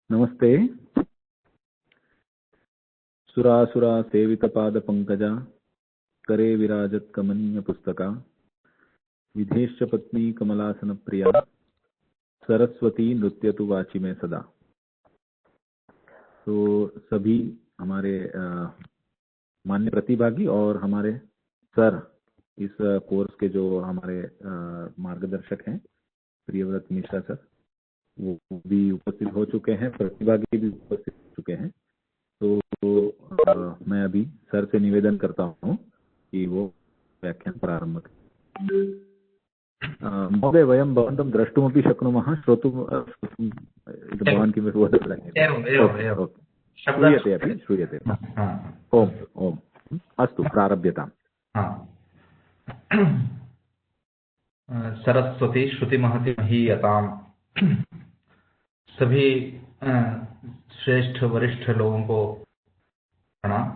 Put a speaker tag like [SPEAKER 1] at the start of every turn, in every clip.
[SPEAKER 1] नमस्ते। सुरासुरा सेवित पाद पंकजा करे विराजत कमनीय पुस्तका विधेश्च पत्नी कमलासन प्रिया सरस्वती नृत्यतु वाची में सदा। तो सभी हमारे मान्य प्रतिभागी और हमारे सर इस कोर्स के जो हमारे मार्गदर्शक हैं प्रियव्रत मिश्रा सर, वो भी उपस्थित हो चुके हैं, प्रतिभागी भी उपस्थित हो चुके हैं। तो मैं अभी सर से निवेदन करता हूँ कि वो व्याख्यान प्रारंभ करें। महोदय, वयं भवन्तं द्रष्टुमपि शक्नुमः, श्रोतुं भवान् किमपि वदति? श्रूयते अपि श्रूयते। ओम् ओम् अस्तु, प्रारभ्यताम्।
[SPEAKER 2] सरस्वती श्रुतिमहति महीयताम्। सभी श्रेष्ठ वरिष्ठ लोगों को प्रणाम।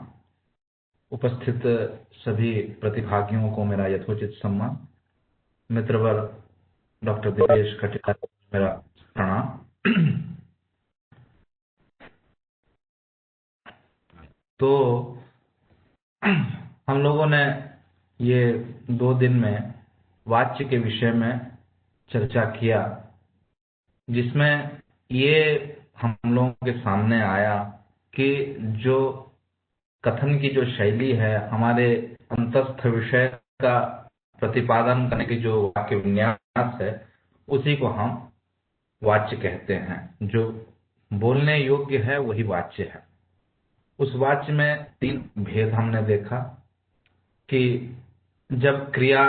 [SPEAKER 2] उपस्थित सभी प्रतिभागियों को मेरा यथोचित सम्मान। मित्रवर डॉक्टर दिपेश खटिया मेरा प्रणाम। तो हम लोगों ने ये 2 दिन में वाच्य के विषय में चर्चा किया, जिसमें ये हम लोगों के सामने आया कि जो कथन की जो शैली है, हमारे अंतस्थ विषय का प्रतिपादन करने की जो वाक्य विन्यास है, उसी को हम वाच्य कहते हैं। जो बोलने योग्य है वही वाच्य है। उस वाच्य में 3 भेद हमने देखा कि जब क्रिया,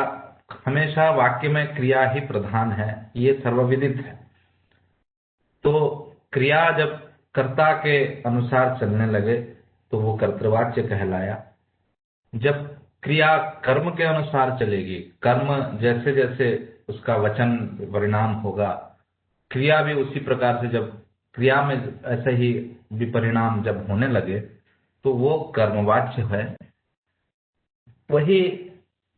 [SPEAKER 2] हमेशा वाक्य में क्रिया ही प्रधान है, ये सर्वविदित है। तो क्रिया जब कर्ता के अनुसार चलने लगे तो वो कर्तृवाच्य कहलाया। जब क्रिया कर्म के अनुसार चलेगी, कर्म जैसे जैसे उसका वचन परिणाम होगा, क्रिया भी उसी प्रकार से जब क्रिया में ऐसे ही विपरिणाम जब होने लगे तो वो कर्मवाच्य है। वही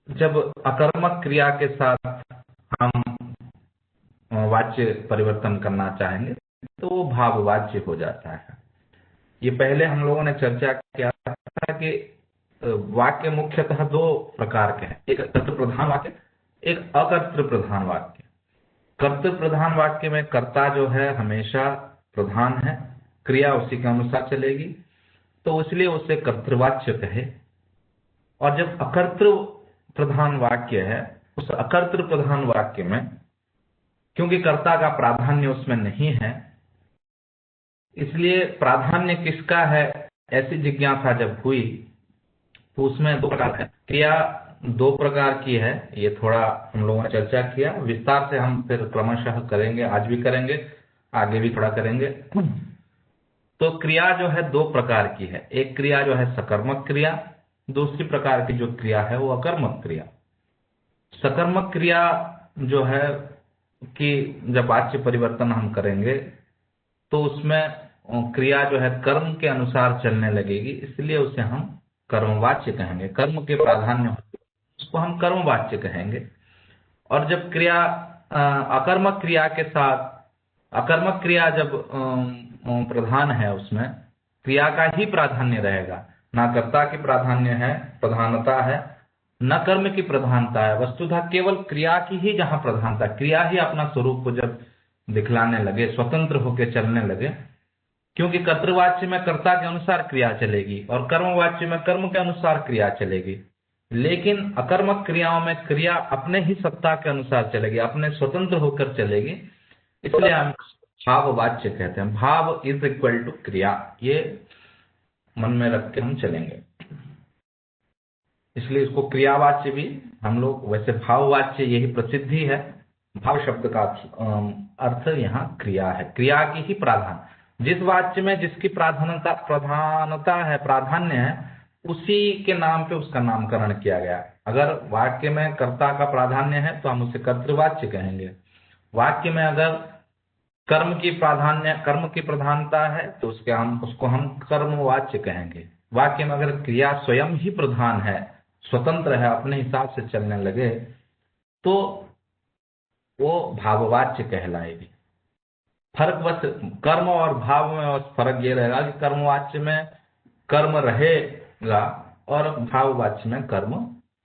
[SPEAKER 2] जब अकर्मक क्रिया के साथ वाच्य परिवर्तन करना चाहेंगे तो वो भाववाच्य हो जाता है। ये पहले हम लोगों ने चर्चा किया था कि वाक्य मुख्यतः दो प्रकार के हैं, एक कर्तृ प्रधान वाक्य, एक अकर्तृ प्रधान वाक्य। कर्तृ प्रधान वाक्य में कर्ता जो है हमेशा प्रधान है, क्रिया उसी के अनुसार चलेगी, तो इसलिए उसे कर्तृवाच्य कहे। और जब अकर्तृ प्रधान वाक्य है, उस अकर्तृ प्रधान वाक्य में क्योंकि कर्ता का प्राधान्य उसमें नहीं है, इसलिए प्राधान्य किसका है ऐसी जिज्ञासा जब हुई तो उसमें दो प्रकार है, क्रिया दो प्रकार की है। ये थोड़ा हम लोगों ने चर्चा किया, विस्तार से हम फिर क्रमशः करेंगे, आज भी करेंगे, आगे भी थोड़ा करेंगे। तो क्रिया जो है दो प्रकार की है, एक क्रिया जो है सकर्मक क्रिया, दूसरी प्रकार की जो क्रिया है वो अकर्मक क्रिया। सकर्मक क्रिया जो है कि जब वाच्य परिवर्तन हम करेंगे तो उसमें क्रिया जो है कर्म के अनुसार चलने लगेगी, इसलिए उसे हम कर्मवाच्य कहेंगे। कर्म के प्राधान्य उसको हम कर्मवाच्य कहेंगे। और जब क्रिया अकर्मक क्रिया के साथ, अकर्मक क्रिया जब प्रधान है, उसमें क्रिया का ही प्राधान्य रहेगा, ना कर्ता की प्राधान्य है, प्रधानता है, न कर्म की प्रधानता है। वस्तुतः केवल क्रिया की ही जहां प्रधानता, क्रिया ही अपना स्वरूप को जब दिखलाने लगे, स्वतंत्र होकर चलने लगे, क्योंकि कर्तृवाच्य में कर्ता के अनुसार क्रिया चलेगी और कर्मवाच्य में कर्म के अनुसार क्रिया चलेगी। लेकिन अकर्मक क्रियाओं में क्रिया अपने ही सत्ता के अनुसार चलेगी, अपने स्वतंत्र होकर चलेगी, इसलिए हम भाववाच्य कहते हैं। भाव इज इक्वल टू क्रिया, ये मन में रख के हम चलेंगे, इसलिए इसको क्रियावाच्य भी हम लोग, वैसे भाववाच्य यही प्रसिद्धि है। भाव शब्द का अर्थ यहाँ क्रिया है, क्रिया की ही प्राधान, जिस वाच्य में जिसकी प्रधानता है, प्राधान्य है, उसी के नाम पे उसका नामकरण किया गया। अगर वाक्य में कर्ता का प्राधान्य है तो हम उसे कर्तृवाच्य कहेंगे। वाक्य में अगर कर्म की प्रधानता है तो उसको हम कर्मवाच्य कहेंगे। वाक्य में अगर क्रिया स्वयं ही प्रधान है, स्वतंत्र है, अपने हिसाब से चलने लगे, तो वो भाववाच्य कहलाएगी। फर्क बस कर्म और भाव में बस फर्क ये रहेगा कि कर्मवाच्य में कर्म रहेगा और भाववाच्य में कर्म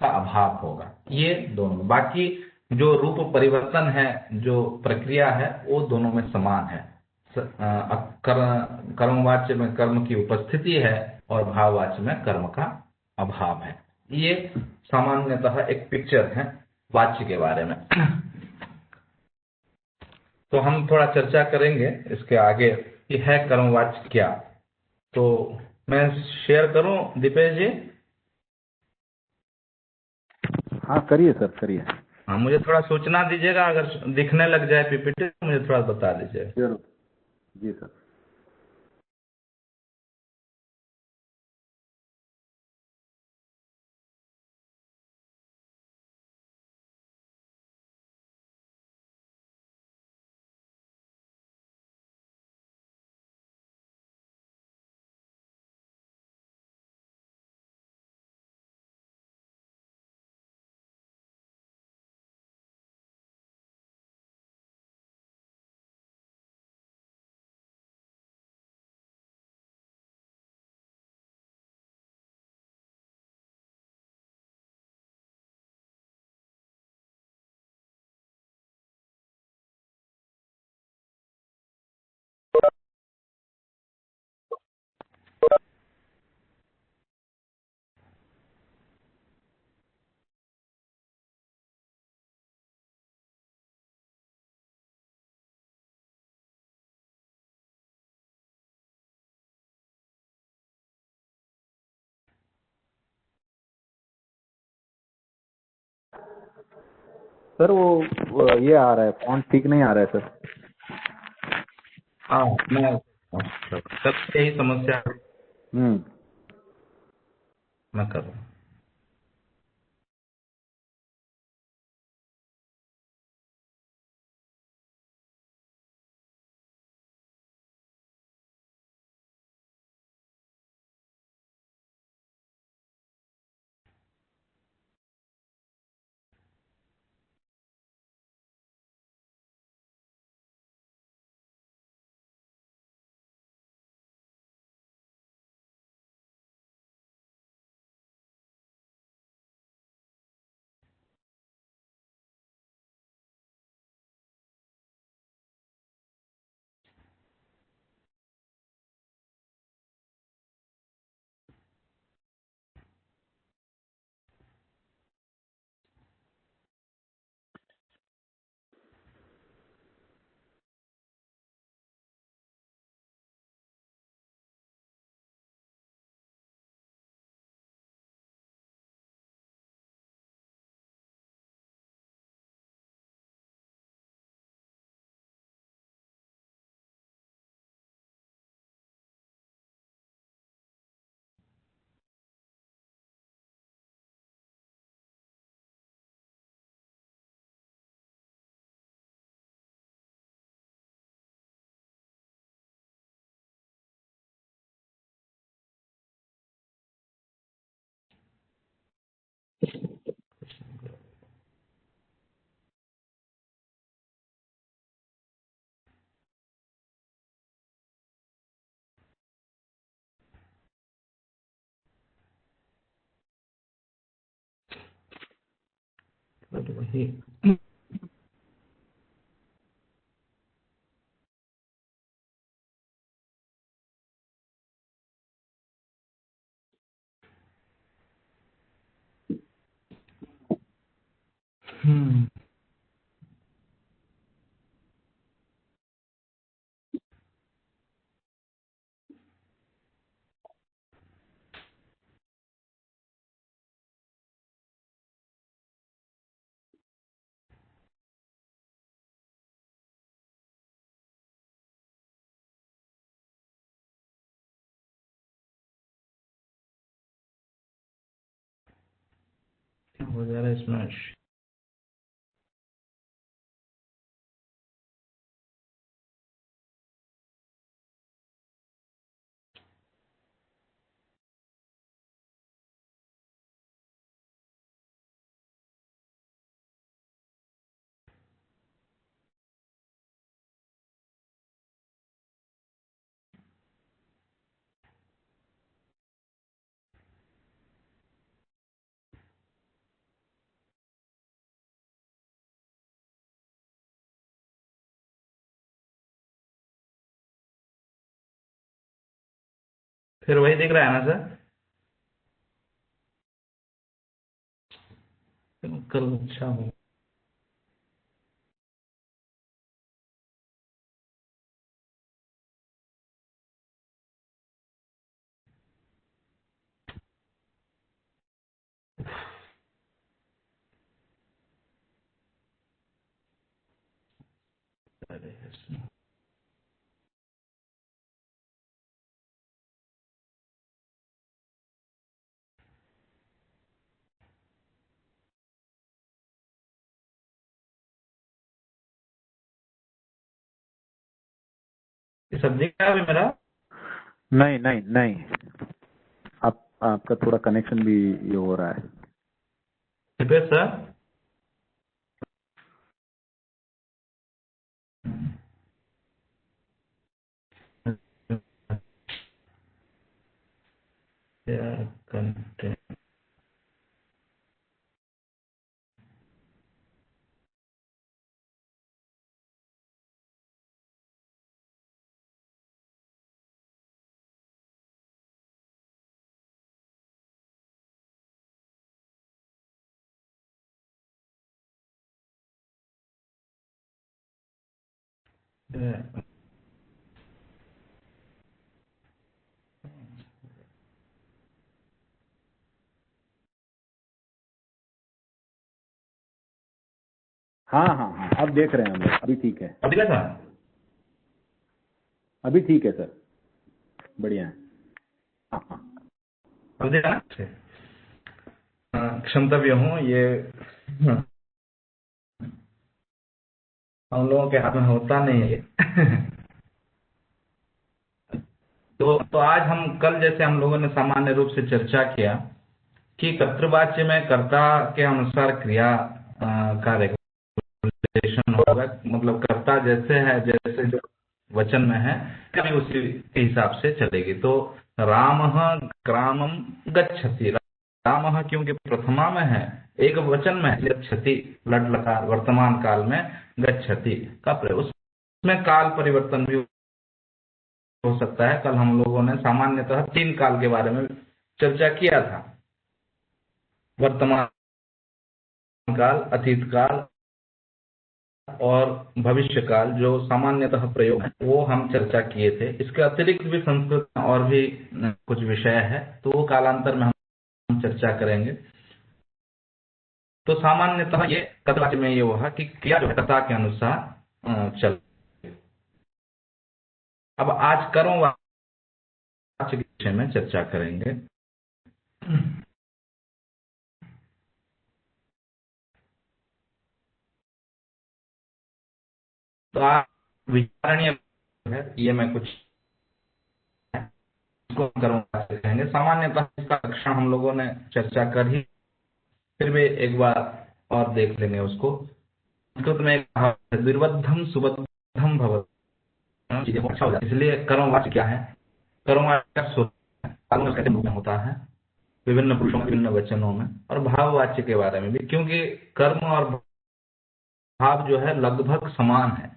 [SPEAKER 2] का अभाव होगा, ये दोनों। बाकी जो रूप परिवर्तन है, जो प्रक्रिया है, वो दोनों में समान है। कर्मवाच्य में कर्म की उपस्थिति है और भाववाच्य में कर्म का अभाव है। ये सामान्यतः एक पिक्चर है वाच्य के बारे में। तो हम थोड़ा चर्चा करेंगे इसके आगे कि है कर्मवाच्य क्या। तो मैं शेयर करूं दीपेश जी?
[SPEAKER 1] हाँ करिए सर, करिए।
[SPEAKER 2] हाँ, मुझे थोड़ा सूचना दीजिएगा, अगर दिखने लग जाए पीपीटी तो मुझे थोड़ा बता दीजिए।
[SPEAKER 1] जरूर जी सर। सर वो ये आ रहा है, फॉन्ट ठीक नहीं आ रहा है सर।
[SPEAKER 2] हाँ, मैं सबसे यही समस्या मैं करूँ। पर वही हम्म क्या हो जा रहा है इसमें। फिर वही दिख रहा है ना सर। कल अच्छा हो। अरे इसमें- ये सब्जी क्या है अभी मेरा।
[SPEAKER 1] नहीं नहीं नहीं, आपका थोड़ा कनेक्शन भी ये हो रहा है।
[SPEAKER 2] Repair sir. कंटेंट
[SPEAKER 1] हाँ हाँ हाँ, अब देख रहे हैं हम लोग, अभी ठीक है।
[SPEAKER 2] अभी क्या था।
[SPEAKER 1] अभी ठीक है सर, बढ़िया है। हाँ हाँ।
[SPEAKER 2] अभी देखा ना। क्षमतव्य हूँ ये। हाँ, हम लोगों के हाथ में होता नहीं है ये। तो आज हम कल जैसे हम लोगों ने सामान्य रूप से चर्चा किया कि कर्तृवाच्य में कर्ता के अनुसार क्रिया का रेगुलेशन होगा। मतलब कर्ता जैसे है, जैसे जो वचन में है कभी उसी के हिसाब से चलेगी। तो रामः ग्रामं गच्छति। रामः क्योंकि प्रथमा में है, एक वचन में है, गच्छति लट लकार वर्तमान काल में गच्छति का प्रयोग। उसमें काल परिवर्तन भी हो सकता है। कल हम लोगों ने सामान्यतः 3 काल के बारे में चर्चा किया था। वर्तमान काल, अतीत काल और भविष्य काल जो सामान्यतः प्रयोग है वो हम चर्चा किए थे। इसके अतिरिक्त भी संस्कृत में और भी कुछ विषय है, तो वो कालांतर में हम चर्चा करेंगे। तो सामान्यतः ये कर्तवाच्य में ये हुआ कि क्रिया जो है कर्ता के अनुसार चल। अब आज कर्म वाच्य के विषय में चर्चा करेंगे। तो आज विचारणीय है, ये मैं कुछ इसको कर्म वाच्य कहेंगे। सामान्यतः इसका लक्षण हम लोगों ने चर्चा कर ही, फिर भी एक बार और देख लेंगे उसको। संस्कृत में एक कहावत है, निर्बद्धम सुबद्धम भवति। चीजें बहुत अच्छा हो जाती है। इसलिए कर्मवाच्य क्या है, कर्मवाच्य का स्वरूप है, कर्म कैसे रूप में होता है। विभिन्न पुरुषों में, विभिन्न वचनों में, और भाववाच्य के बारे में भी, क्योंकि कर्म और भाव जो है लगभग समान है।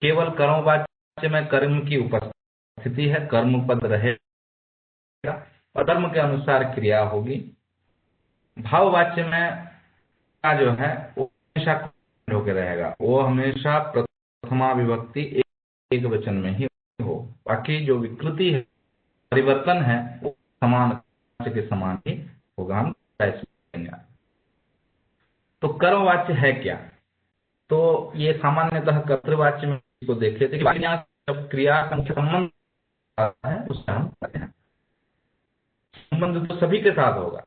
[SPEAKER 2] केवल कर्मवाच्य में कर्म की उपस्थिति है, कर्म पद रहेगा और कर्म के अनुसार क्रिया होगी। भाववाच्य में क्या जो है वो हमेशा होकर रहेगा, वो हमेशा प्रथमा विभक्ति एक वचन में ही हो। बाकी जो विकृति है, परिवर्तन है, वो समान के समान ही होगा। हम ऐसे तो कर्मवाच्य है क्या? तो ये सामान्यतः कर्तृवाच्य में को देखे थे कि जब क्रिया का मुख्य संबंध आता है उससे हम करते हैं। संबंध तो सभी के साथ होगा,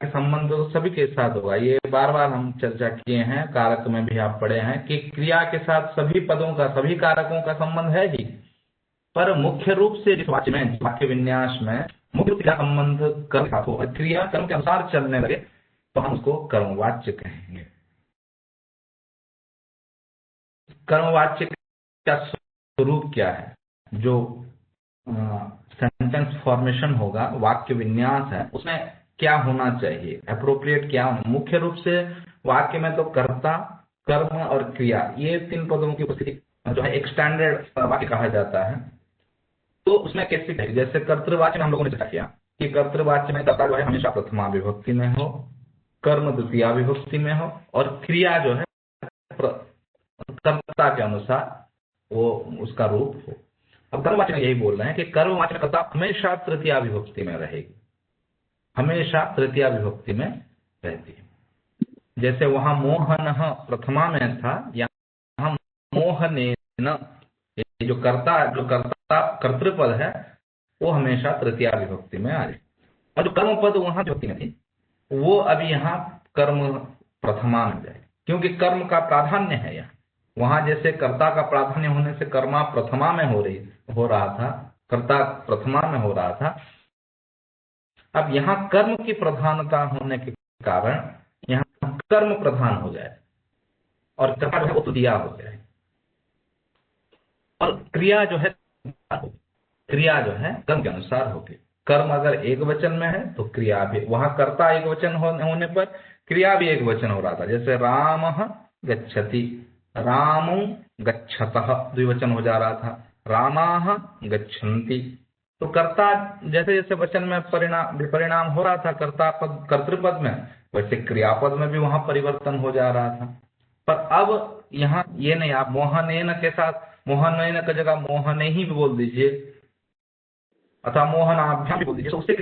[SPEAKER 2] संबंध तो सभी के साथ होगा। ये बार बार हम चर्चा किए हैं, कारक में भी आप पढ़े हैं कि क्रिया के साथ सभी पदों का, सभी कारकों का संबंध है ही, पर मुख्य रूप से जिस वाक्य में, वाक्य विन्यास में मुख्य क्रिया संबंध कर्म का हो, क्रिया कर्म के अनुसार चलने लगे तो हम उसको कर्मवाच्य कहेंगे। कर्मवाच्य का स्वरूप क्या है? जो सेंटेंस फॉर्मेशन होगा, वाक्य विन्यास है, उसमें क्या होना चाहिए, अप्रोप्रिएट क्या होना। मुख्य रूप से वाक्य में तो कर्ता, कर्म और क्रिया, ये तीन पदों की उपस्थिति जो है एक स्टैंडर्ड वाक्य कहा जाता है। तो उसमें कैसे कहें? जैसे कर्तृवाच्य में हम लोगों ने चर्चा किया कि कर्तृवाच्य में कर्ता जो है हमेशा प्रथमा विभक्ति में हो, कर्म द्वितीया विभक्ति में हो, और क्रिया जो है कर्ता के अनुसार वो उसका रूप हो। अब कर्मवाच्य में यही बोल रहे हैं कि कर्मवाच्य में कर्ता हमेशा तृतीया विभक्ति में रहेगी, हमेशा तृतीया विभक्ति में रहती है। जैसे वहां मोहन प्रथमा में था, यहाँ मोहनेन, ये जो कर्ता कर्तृपद है वो हमेशा तृतीया विभक्ति में आ जाए, और जो कर्म पद वहां विभक्ति में थी वो अभी यहाँ कर्म प्रथमा में जाए, क्योंकि कर्म का प्राधान्य है यहाँ। वहां जैसे कर्ता का प्राधान्य होने से कर्मा प्रथमा में हो रहा था, कर्ता प्रथमा में हो रहा था। अब यहाँ कर्म की प्रधानता होने के कारण यहाँ कर्म प्रधान हो जाए और कर्ता जो है वो तृतीया हो जाए, और क्रिया जो है कर्म के अनुसार होगी। कर्म अगर एक वचन में है तो क्रिया भी, वहां कर्ता एक वचन होने पर क्रिया भी एक वचन हो रहा था। जैसे राम गच्छति, रामो गच्छतः द्विवचन हो जा रहा था, रामाः गच्छन्ति। तो कर्ता जैसे जैसे वचन में परिणाम हो रहा था कर्तृपद में, वैसे क्रियापद में भी वहां परिवर्तन हो जा रहा था। पर अब यहाँ ये नहीं, आप मोहनेन के साथ मोहनेन की जगह मोहने ही बोल दीजिए अथवा मोहनाभ्याम भी बोल दीजिए, तो उससे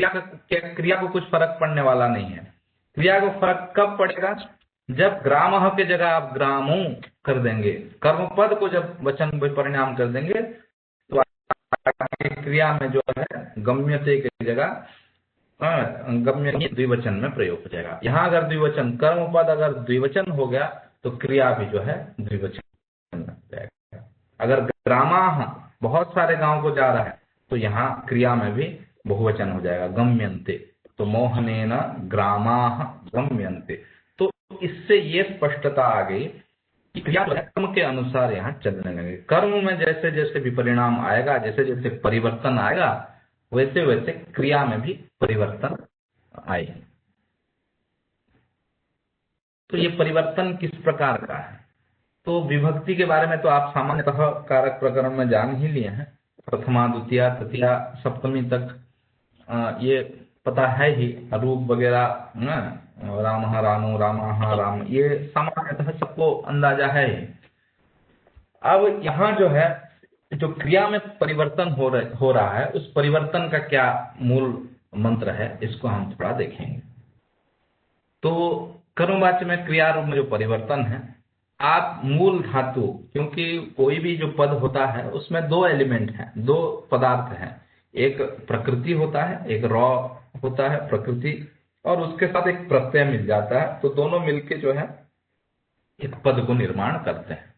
[SPEAKER 2] क्रिया को कुछ फर्क पड़ने वाला नहीं है। क्रिया को फर्क कब पड़ेगा? जब ग्रामः के जगह आप ग्रामो कर देंगे, कर्म पद को जब वचन परिणाम कर देंगे तो क्रिया में जो है गम्यते की जगह गम्य द्विवचन में प्रयोग हो जाएगा। यहाँ अगर द्विवचन, कर्म पद अगर द्विवचन हो गया तो क्रिया भी जो है द्विवचन में जाएगा। अगर ग्रामाः बहुत सारे गांव को जा रहा है तो यहाँ क्रिया में भी बहुवचन हो जाएगा, गम्यन्ते। तो मोहनेन ग्रामाः गम्यन्ते। तो इससे ये स्पष्टता आ गई कि क्रिया जो है कर्म के अनुसार यहाँ चलने लगे। कर्म में जैसे जैसे विपरिणाम आएगा, जैसे जैसे परिवर्तन आएगा, वैसे वैसे क्रिया में भी परिवर्तन आए। तो ये परिवर्तन किस प्रकार का है? तो विभक्ति के बारे में तो आप सामान्यतः कारक प्रकरण में जान ही लिए हैं, प्रथमा द्वितीया तृतीया सप्तमी तक ये पता है ही, रूप वगैरह, रामः रामो रामाः राम, ये सामान्यतः सबको अंदाजा है ही। अब यहाँ जो है, जो क्रिया में परिवर्तन हो रहा है, उस परिवर्तन का क्या मूल मंत्र है, इसको हम थोड़ा देखेंगे। तो कर्मवाच्य में क्रिया रूप में जो परिवर्तन है, आप मूल धातु, क्योंकि कोई भी जो पद होता है उसमें दो एलिमेंट हैं, दो पदार्थ हैं, एक प्रकृति होता है, एक रॉ होता है प्रकृति, और उसके साथ एक प्रत्यय मिल जाता है, तो दोनों मिलके जो है एक पद को निर्माण करते हैं।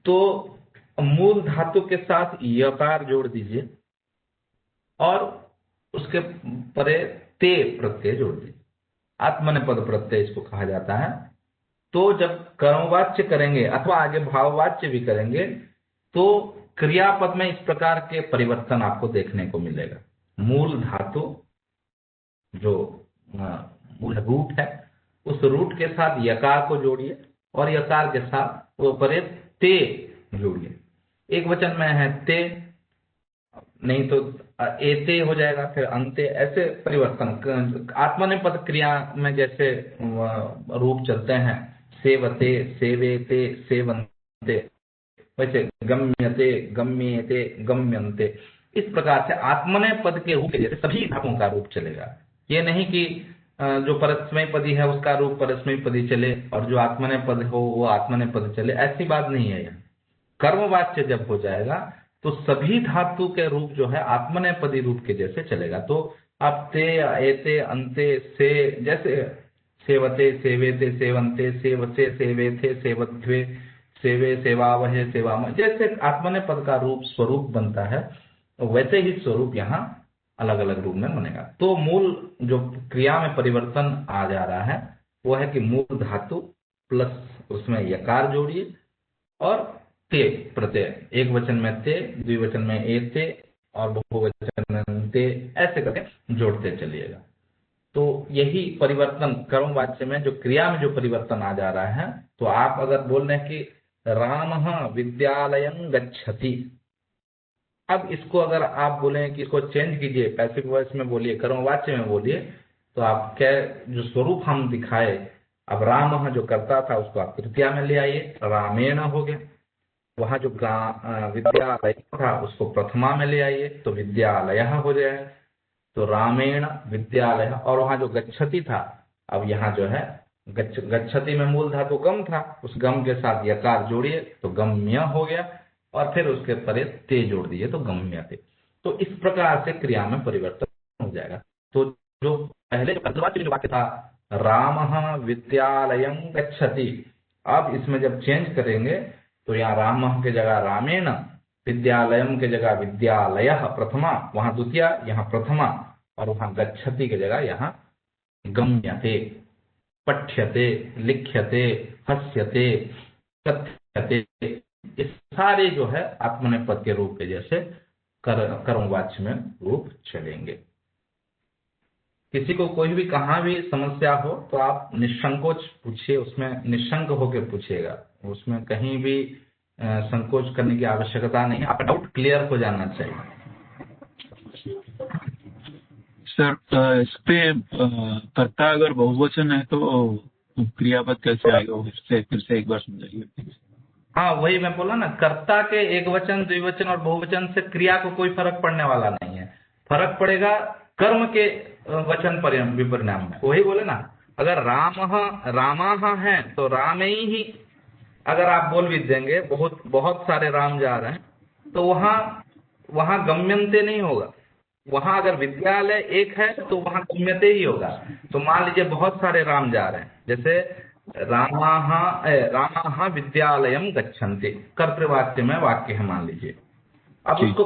[SPEAKER 2] तो मूल धातु के साथ यकार जोड़ दीजिए और उसके परे ते प्रत्यय जोड़ दीजिए, आत्मनेपद प्रत्यय इसको कहा जाता है। तो जब कर्मवाच्य करेंगे अथवा आगे भाववाच्य भी करेंगे तो क्रियापद में इस प्रकार के परिवर्तन आपको देखने को मिलेगा। मूल धातु जो मूल रूट है, उस रूट के साथ यकार को जोड़िए और यकार के साथ वो परे ते जोड़िए। एक वचन में है ते, नहीं तो एते हो जाएगा, फिर अंते, ऐसे परिवर्तन आत्मनेपद क्रिया में जैसे रूप चलते हैं, सेवते, सेवेते, सेवन्ते, वैसे गम्यते, गम्येते, गम्यन्ते, इस प्रकार से आत्मनेपद के रूप के जैसे सभी धातुओं का रूप चलेगा। ये नहीं कि जो परस्मैपदी है उसका रूप परस्मैपदी चले और जो आत्मनेपद हो वो आत्मनेपद चले, ऐसी बात नहीं है। यहाँ कर्मवाच्य जब हो जाएगा तो सभी धातु के रूप जो है आत्मनेपदी रूप के जैसे चलेगा। तो आप ते, एते, अंते, से, जैसे सेवते, सेवेते, सेवन्ते, सेवसे, सेवेथे, सेवध्वे, सेवे, सेवावहे, सेवाम, जैसे आत्मनेपद का रूप स्वरूप बनता है वैसे ही स्वरूप यहाँ अलग अलग रूप में बनेगा। तो मूल जो क्रिया में परिवर्तन आ जा रहा है वो है कि मूल धातु प्लस उसमें यकार जोड़िए और ते प्रत्यय, एक वचन में ते, द्विवचन में एते और बहुवचन में ते, ऐसे करके जोड़ते चलिएगा। तो यही परिवर्तन कर्मवाच्य में जो क्रिया में जो परिवर्तन आ जा रहा है। तो आप अगर बोल रहे हैं कि रामः विद्यालयं गच्छति, अब इसको अगर आप बोले कि इसको चेंज कीजिए, पैसिव वॉइस में बोलिए, कर्मवाच्य में बोलिए, तो आप क्या जो स्वरूप हम दिखाए, अब राम जो करता था उसको आप तृतीया में ले आइए, रामेण हो गया। वहां जो विद्यालय था उसको प्रथमा में ले आइए तो विद्यालय हो जाए, तो रामेण विद्यालय। और वहां जो गच्छति था, अब यहाँ जो है गच्छति में मूल धातु गम था, उस गम के साथ यकार जोड़िए तो गम्य हो गया, और फिर उसके परे ते जोड़ दिए तो गम्य थे। तो इस प्रकार से क्रिया में परिवर्तन हो जाएगा। तो जो पहले जो वाक्य था रामः विद्यालयं गच्छति, अब इसमें जब चेंज करेंगे तो यहाँ रामः के जगह रामेण, विद्यालयम के जगह विद्यालयः प्रथमा, वहां द्वितीया, यहाँ प्रथमा, और वहां गच्छति के जगह यहाँ गम्यते, पठ्यते, लिख्यते, हस्यते, कथ्यते, ये सारे जो है आत्मनेपद के रूप के जैसे कर्मवाच्य में रूप चलेंगे। किसी को कोई भी कहाँ भी समस्या हो तो आप निसंकोच पूछिए, उसमें निशंक होकर पूछिएगा, उसमें कहीं भी संकोच करने की आवश्यकता नहीं, आपका डाउट क्लियर हो जाना चाहिए।
[SPEAKER 3] सर इस पे कर्ता अगर बहुवचन है तो क्रियापद कैसे आएगा, फिर से एक बार समझाइए।
[SPEAKER 2] हाँ, वही मैं बोला ना, कर्ता के एक वचन, द्विवचन और बहुवचन से क्रिया को कोई फर्क पड़ने वाला नहीं है, फर्क पड़ेगा कर्म के वचन विपरिणाम में। वही बोले ना, अगर रामाः है तो रामे ही अगर आप बोल भी देंगे, बहुत सारे राम जा रहे हैं, तो वहां गम्यन्ते नहीं होगा। वहां अगर विद्यालय एक है तो वहां गम्यते ही होगा। तो मान लीजिए बहुत सारे राम जा रहे हैं, जैसे रामाः विद्यालयं गच्छन्ति, कर्तृवाच्य में वाक्य है मान लीजिए। अब उसको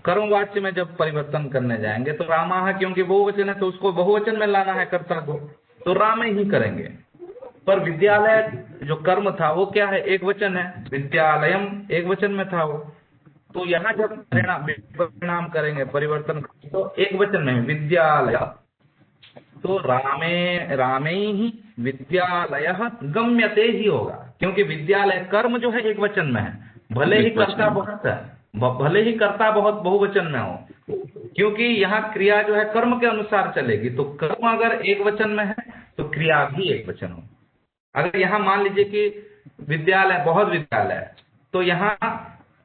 [SPEAKER 2] कर्मवाच्य में जब परिवर्तन करने जाएंगे तो रामाः क्योंकि बहुवचन है तो उसको बहुवचन में लाना है कर्ता को, तो राम ही करेंगे। पर विद्यालय जो कर्म था वो क्या है, एक वचन है, विद्यालयम एक वचन में था वो, तो यहाँ जब परिणाम करेंगे परिवर्तन तो एक वचन में विद्यालय, तो रामे ही विद्यालय गम्यते ही होगा, क्योंकि विद्यालय कर्म जो है एक वचन में है, भले ही कर्ता बहुत बहुवचन में हो, क्योंकि यहाँ क्रिया जो है कर्म के अनुसार चलेगी। तो कर्म अगर एक वचन में है तो क्रिया भी एक वचन हो। अगर यहाँ मान लीजिए कि विद्यालय बहुत विद्यालय, तो यहाँ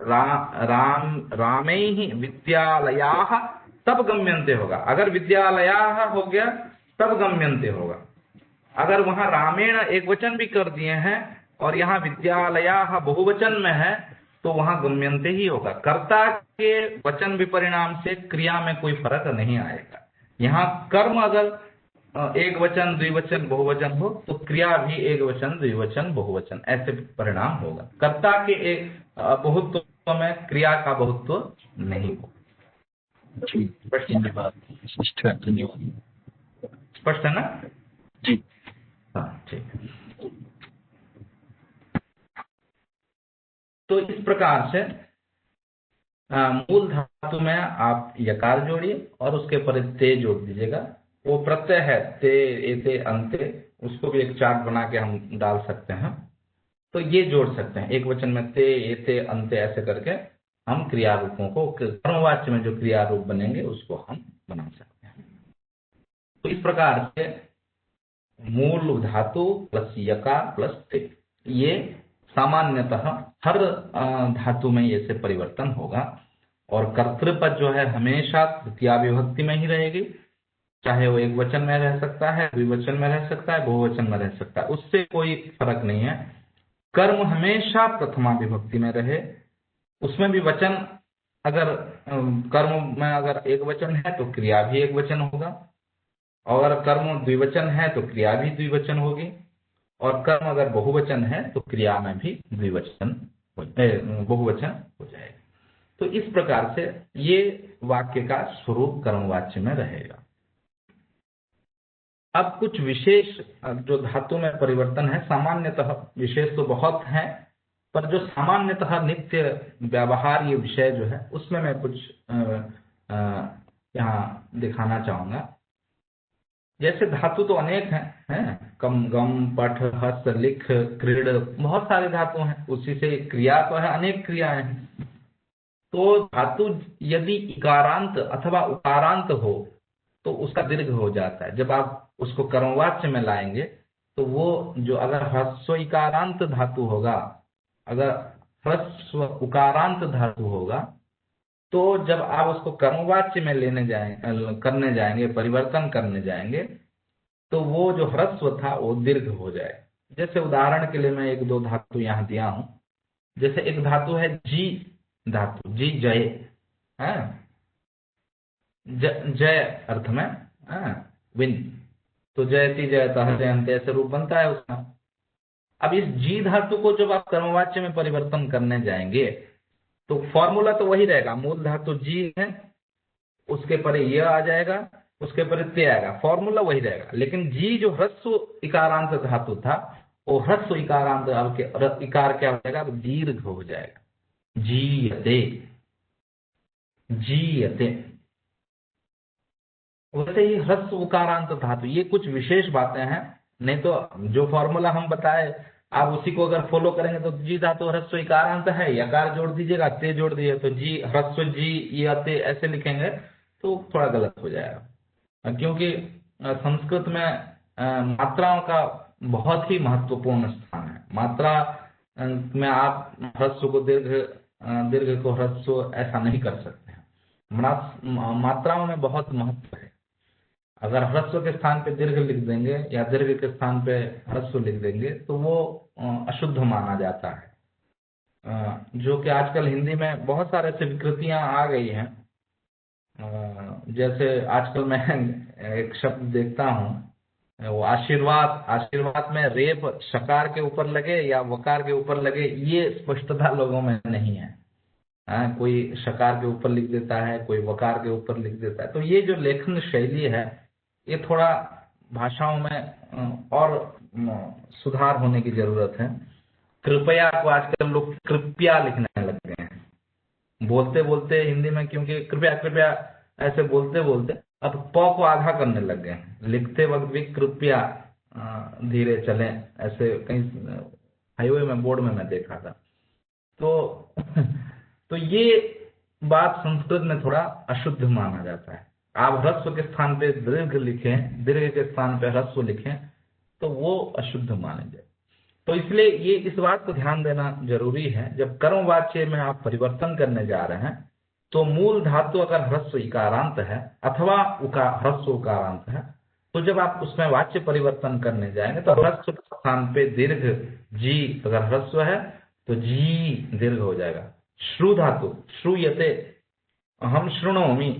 [SPEAKER 2] रामे ही विद्यालयाः तब गम्यन्ते होगा। अगर विद्यालयाः हो गया तब गम्यन्ते होगा। अगर वहां रामेण एक वचन भी कर दिए हैं और यहाँ विद्यालयाः बहुवचन में है तो वहां गम्यन्ते ही होगा। कर्ता के वचन विपरिणाम से क्रिया में कोई फर्क नहीं आएगा। यहाँ कर्म अगर एक वचन, द्विवचन, बहुवचन हो तो क्रिया भी एक वचन, द्विवचन, बहुवचन ऐसे परिणाम होगा। कर्ता के एक बहुत्व में क्रिया का बहुत्व नहीं हो।
[SPEAKER 3] धन्यवाद,
[SPEAKER 2] स्पष्ट है ना
[SPEAKER 3] जी?
[SPEAKER 2] हाँ, ठीक। तो इस प्रकार से मूल धातु में आप यकार जोड़िए और उसके पर ते जोड़ दीजिएगा वो प्रत्यय है ते एते अंते, उसको भी एक चार्ट बना के हम डाल सकते हैं। तो ये जोड़ सकते हैं, एक वचन में ते एते अंते ऐसे करके हम क्रिया रूपों को, कर्मवाच्य में जो क्रिया रूप बनेंगे उसको हम बना सकते हैं। तो इस प्रकार से मूल धातु प्लस यकार प्लस ते, ये सामान्यतः हर धातु में ये से परिवर्तन होगा। और कर्तृपद जो है हमेशा तृतीया विभक्ति में ही रहेगी, चाहे वो एक वचन में रह सकता है, द्विवचन में रह सकता है, बहुवचन में रह सकता है, उससे कोई फर्क नहीं है। कर्म हमेशा प्रथमा विभक्ति में रहे, उसमें भी वचन, अगर कर्म में अगर एक वचन है तो क्रिया भी एक वचन होगा, और अगर कर्म द्विवचन है तो क्रिया भी द्विवचन होगी, और कर्म अगर बहुवचन है तो क्रिया में भी बहुवचन हो जाएगा। तो इस प्रकार से ये वाक्य का स्वरूप कर्मवाच्य में रहेगा। अब कुछ विशेष जो धातु में परिवर्तन है, सामान्यतः विशेष तो बहुत है, पर जो सामान्यतः नित्य व्यवहार ये विषय जो है उसमें मैं कुछ यहाँ दिखाना चाहूंगा। जैसे धातु तो अनेक हैं, कम गम पठ हस्त लिख क्रीड, बहुत सारे धातु हैं, उसी से क्रिया तो है, अनेक क्रियाएं हैं। तो धातु यदि इकारांत अथवा उकारांत हो तो उसका दीर्घ हो जाता है। जब आप उसको कर्मवाच्य में लाएंगे तो वो जो अगर ह्रस्व इकारांत धातु होगा, अगर ह्रस्व उकारांत धातु होगा, तो जब आप उसको कर्मवाच्य में करने जाएंगे, परिवर्तन करने जाएंगे, तो वो जो ह्रस्व था वो दीर्घ हो जाए। जैसे उदाहरण के लिए मैं एक दो धातु यहाँ दिया हूं। जैसे एक धातु है जी धातु, जी जय है, जय अर्थ में विन, तो जयति जयतः जयंते ऐसे रूप बनता है उसका। अब इस जी धातु को जब आप कर्मवाच्य में परिवर्तन करने जाएंगे तो फॉर्मूला तो वही रहेगा, मूल धातु जी है, उसके परे यह आ जाएगा, उसके परे ते आएगा, फॉर्मूला वही रहेगा। लेकिन जी जो ह्रस्व इकारांत धातु था, वो ह्रस्व इकारांत, अब इकार क्या हो जाएगा, दीर्घ हो जाएगा, जीयते, जीयते। वैसे ही ह्रस्व उकारांत धातु, ये कुछ विशेष बातें हैं, नहीं तो जो फॉर्मूला हम बताए आप उसी को अगर फॉलो करेंगे तो जी धातु ह्रस्व इकारांत है, यकार जोड़ दीजिएगा, ते जोड़ दीजिए, तो जी ह्रस्व जी या ते ऐसे लिखेंगे तो थोड़ा गलत हो जाएगा। क्योंकि संस्कृत में मात्राओं का बहुत ही महत्वपूर्ण स्थान है। मात्रा में आप ह्रस्व को दीर्घ को ह्रस्व ऐसा नहीं कर सकते हैं। मात्राओं में बहुत महत्व है। अगर ह्रस्व के स्थान पे दीर्घ लिख देंगे या दीर्घ के स्थान पे ह्रस्व लिख देंगे तो वो अशुद्ध माना जाता है। जो कि आजकल हिंदी में बहुत सारे ऐसे विकृतियां आ गई हैं। जैसे आजकल मैं एक शब्द देखता हूँ, वो आशीर्वाद, आशीर्वाद में रेप शकार के ऊपर लगे या वकार के ऊपर लगे, ये स्पष्टता लोगों में नहीं है। कोई शकार के ऊपर लिख देता है, कोई वकार के ऊपर लिख देता है। तो ये जो लेखन शैली है, ये थोड़ा भाषाओं में और सुधार होने की जरूरत है। कृपया को आजकल लोग कृपया लिखने लग गए हैं, बोलते बोलते हिंदी में, क्योंकि कृपया कृपया ऐसे बोलते बोलते अब प को आधा करने लग गए हैं। लिखते वक्त भी कृपया धीरे चलें, ऐसे कहीं हाईवे में बोर्ड में मैं देखा था। तो ये बात संस्कृत में थोड़ा अशुद्ध माना जाता है। आप ह्रस्व के स्थान पे दीर्घ लिखें, दीर्घ के स्थान पे ह्रस्व लिखें तो वो अशुद्ध माने जाए। तो इसलिए ये इस बात को ध्यान देना जरूरी है, जब कर्मवाच्य में आप परिवर्तन करने जा रहे हैं तो मूल धातु अगर ह्रस्व इकारांत है अथवा ह्रस्व उकारांत है, तो जब आप उसमें वाच्य परिवर्तन करने जाएंगे तो ह्रस्व के स्थान पे दीर्घ जी अगर ह्रस्व है तो जी दीर्घ हो जाएगा। श्रु धातु, श्रूयते, हम शृणोमि,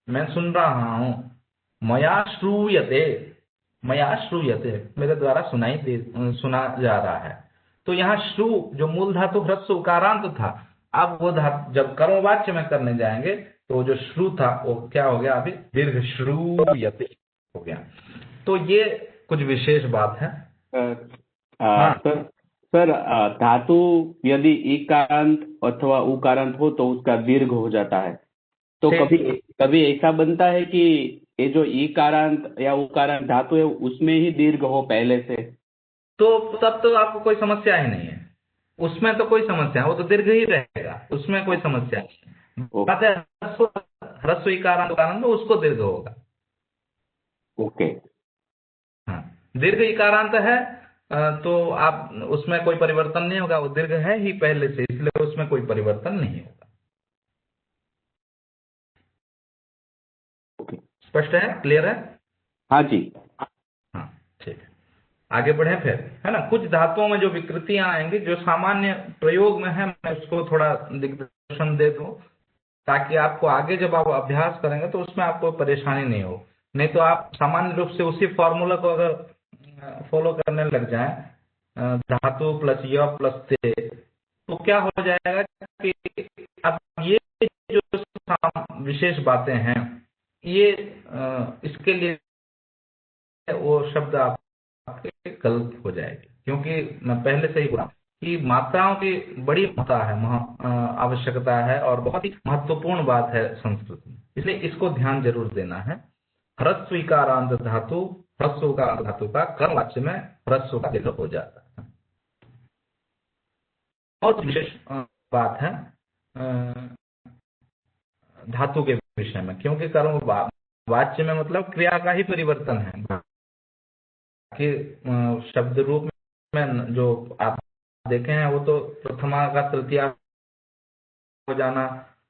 [SPEAKER 2] मैं सुन रहा हूं, मया श्रूयते, मया श्रूयते, मेरे द्वारा सुना जा रहा है। तो यहाँ श्रु जो मूल धातु ह्रस्व उकारांत था, अब वो धातु जब कर्मवाच्य में करने जाएंगे तो जो श्रु था वो क्या हो गया, अभी दीर्घ श्रूयते हो गया। तो ये कुछ विशेष बात है।
[SPEAKER 4] सर धातु यदि इकारांत अथवा उकारांत हो तो उसका दीर्घ हो जाता है, तो कभी ऐसा बनता है कि ये जो ईकारांत या उकारांत धातु है उसमें ही दीर्घ हो पहले से,
[SPEAKER 2] तो तब तो आपको कोई समस्या ही नहीं है, उसमें तो कोई समस्या है, वो तो दीर्घ ही रहेगा, उसमें कोई समस्या नहीं है। बात है ह्रस्व इकारांत उकारांत में उसको दीर्घ होगा।
[SPEAKER 4] ओके।
[SPEAKER 2] हाँ, दीर्घ इकारांत है तो आप उसमें कोई परिवर्तन नहीं होगा, वो दीर्घ है ही पहले से, इसलिए उसमें कोई परिवर्तन नहीं होगा।
[SPEAKER 4] ओके,
[SPEAKER 2] स्पष्ट है, क्लियर है?
[SPEAKER 4] हाँ जी।
[SPEAKER 2] हाँ ठीक है, आगे बढ़े फिर, है ना। कुछ धातुओं में जो विकृतियां आएंगी जो सामान्य प्रयोग में है, मैं उसको थोड़ा दिग्दर्शन दे दूं ताकि आपको आगे जब आप अभ्यास करेंगे तो उसमें आपको परेशानी नहीं हो। नहीं तो आप सामान्य रूप से उसी फॉर्मूला को अगर फॉलो करने लग जाएं, धातु प्लस य प्लस ते, तो क्या हो जाएगा कि अब ये जो विशेष बातें हैं ये इसके लिए वो शब्द आपके गलत हो जाएगी, क्योंकि मैं पहले से ही बोला कि मात्राओं की बड़ी मात्रा है, आवश्यकता है और बहुत ही महत्वपूर्ण बात है संस्कृत में, इसलिए इसको ध्यान जरूर देना है। ह्रस्व इकारांत धातु, ह्रस्व उकारांत धातु का कर्म वाच्य में ह्रस्व का दीर्घ हो जाता है। और विशेष बात है धातु के विषय में, क्योंकि कर्म वाच्य में मतलब क्रिया का ही परिवर्तन है कि शब्द रूप में जो आप देखे हैं वो तो प्रथमा का तृतीया हो जाना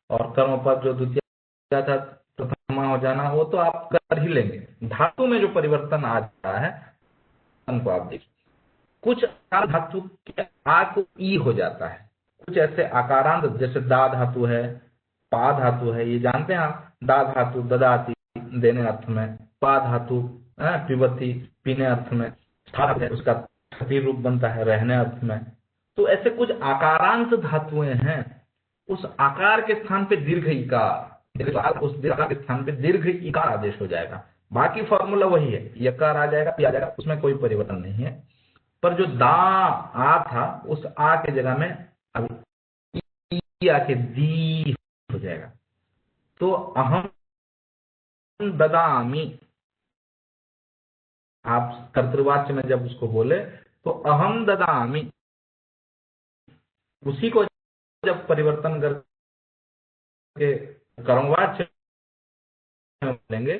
[SPEAKER 2] और कर्म पर जो द्वितीय था प्रथमा हो जाना, वो तो आप कर ही लेंगे। धातु में जो परिवर्तन आ जाता है उनको आप देखिए, कुछ धातु के आ को ई हो जाता है, कुछ ऐसे आकारांत जैसे दा धातु है, पा धातु है, ये जानते हैं आप, दा धातु ददाती देने अर्थ में, पा धातु पिबती पीने अर्थ में, स्था है उसका स्थिति रूप बनता है रहने अर्थ में। तो ऐसे कुछ आकारांत धातुएं हैं, उस आकार के स्थान पे दीर्घ इकार, उस आकार के स्थान पे दीर्घ इकार आदेश हो जाएगा। बाकी फॉर्मूला वही है, यकार आ जाएगा, पी आ जाएगा, उसमें कोई परिवर्तन नहीं है। पर जो दा आ था उस आ के जगह में अब ई आके दी हो जाएगा। तो अहम ददामी, आप कर्तृवाच्य में जब उसको बोले तो अहम ददामी, उसी को जब परिवर्तन करके कर्मवाच्य में बोलेंगे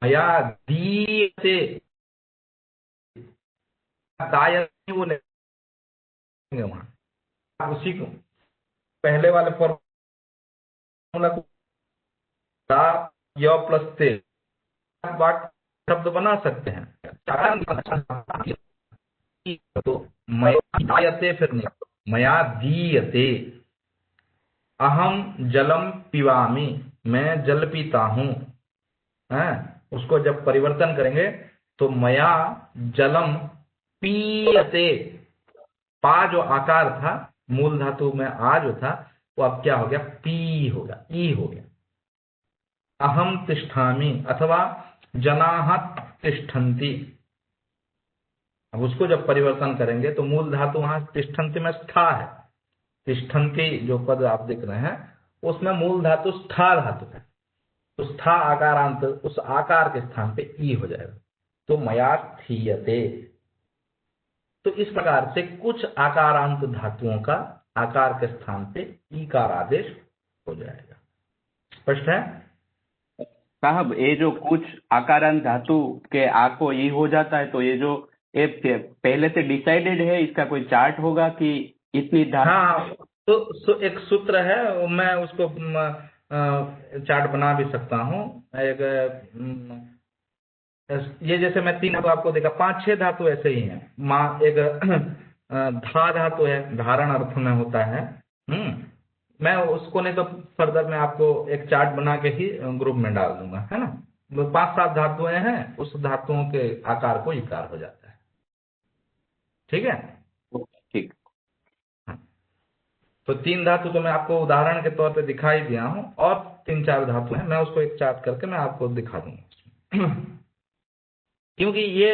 [SPEAKER 2] मया दीयते, दायते बोलेंगे वहां, उसी को पहले वाले फॉर्मूला को दा य प्लस ते शब्द बना सकते हैं। तो मया दीयते, फिर नहीं, मया दीयते, अहम जलम पिवामी, मैं जल पीता हूं, उसको जब परिवर्तन करेंगे तो मया जलम पीयते, पा जो आकार था मूल धातु में आ जो था वो अब क्या हो गया, पी होगा, ई हो गया। अहम तिष्ठामि अथवा जनाः तिष्ठन्ति, अब उसको जब परिवर्तन करेंगे तो मूल धातु वहां तिष्ठन्ति में स्था है, तिष्ठन्ति जो पद आप देख रहे हैं उसमें मूल धातु स्था धातु है, तो स्था आकारांत उस आकार के स्थान पे ई हो जाएगा, तो मया स्थीयते। तो इस प्रकार से कुछ आकारांत धातुओं का आकार के स्थान पे ईकार आदेश हो जाएगा। स्पष्ट है
[SPEAKER 4] साहब? ये जो कुछ आकारांत धातु के आ को ई हो जाता है, तो ये जो ये पहले से डिसाइडेड है, इसका कोई चार्ट होगा कि इतनी धातु?
[SPEAKER 2] हाँ, तो एक सूत्र है, मैं उसको चार्ट बना भी सकता हूँ। एक ये जैसे मैं 3 धातु आपको देखा, 5-6 धातु ऐसे ही हैं। एक धा धातु है, धारण अर्थ में होता है। मैं उसको नहीं तो फर्दर मैं आपको एक चार्ट बना के ही ग्रुप में डाल दूंगा, है ना। 5-7 धातुएं हैं, उस धातुओं के आकार को इकार हो जाता है। ठीक है,
[SPEAKER 4] ठीक।
[SPEAKER 2] तो 3 धातु तो मैं आपको उदाहरण के तौर पे दिखाई दिया हूं, और 3-4 धातु हैं, मैं उसको एक चार्ट करके मैं आपको दिखा दूंगा। क्योंकि ये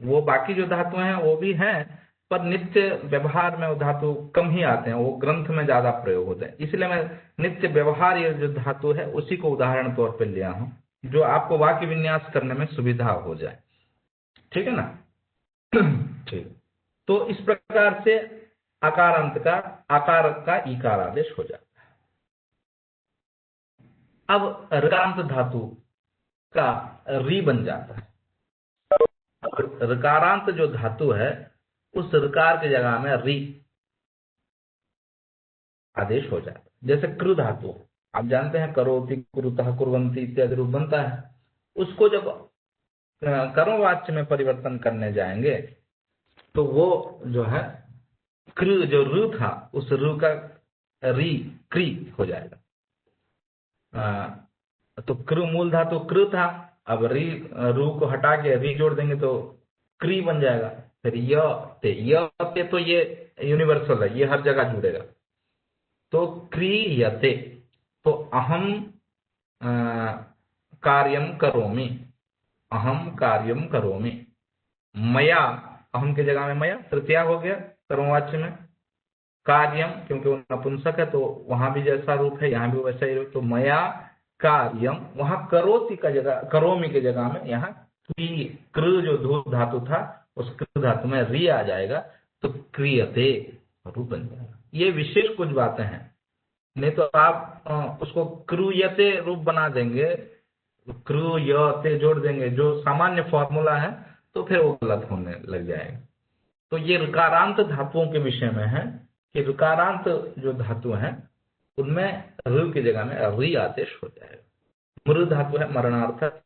[SPEAKER 2] वो बाकी जो धातुएं हैं वो भी हैं, पर नित्य व्यवहार में वो धातु कम ही आते हैं, वो ग्रंथ में ज्यादा प्रयोग होते हैं, इसलिए मैं नित्य व्यवहार ये जो धातु है उसी को उदाहरण तौर पे लिया हूं। जो आपको वाक्य विन्यास करने में सुविधा हो जाए। ठीक है ना? ठीक। तो इस प्रकार से आकारांत का आकार का ईकार आदेश हो जाता है। अब ऋकारांत धातु का री बन जाता है। ऋकारांत जो धातु है उस ऋकार की जगह में री आदेश हो जाता है। जैसे कृ धातु, आप जानते हैं करोति, कुरुतः, कुर्वन्ति इत्यादि रूप बनता है। उसको जब कर्मवाच्य में परिवर्तन करने जाएंगे तो वो जो है कृ जो रू था उस रू का री क्री हो जाएगा। तो कृ मूल धातु कृ था, अब री रू को हटा के री जोड़ देंगे तो क्री बन जाएगा। फिर य ते तो ये यूनिवर्सल है, ये हर जगह जुड़ेगा। तो क्रियते, तो अहम कार्यम करोमि, अहम कार्यम करोमि। मया, अहम की जगह में मया तृतीया हो गया कर्मवाच्य में। कार्यम, क्योंकि वो नपुंसक है तो वहां भी जैसा रूप है यहाँ भी वैसा ही रूप। तो मया कार्यम, वहां करोति का जगह करोमि की जगह में यहाँ कृ जो धू धातु था उस कृ धातु में री आ जाएगा तो क्रियते रूप बन जाएगा। ये विशेष कुछ बातें हैं, नहीं तो आप उसको क्रूयते रूप बना देंगे, क्रूयते जोड़ देंगे जो सामान्य फॉर्मूला है, तो फिर वो गलत होने लग जाएगा। तो ये ऋकारांत धातुओं के विषय में है कि ऋकारांत जो धातु हैं उनमें ऋ की जगह में री आदेश हो जाएगा। मृ धातु है मरणार्थक,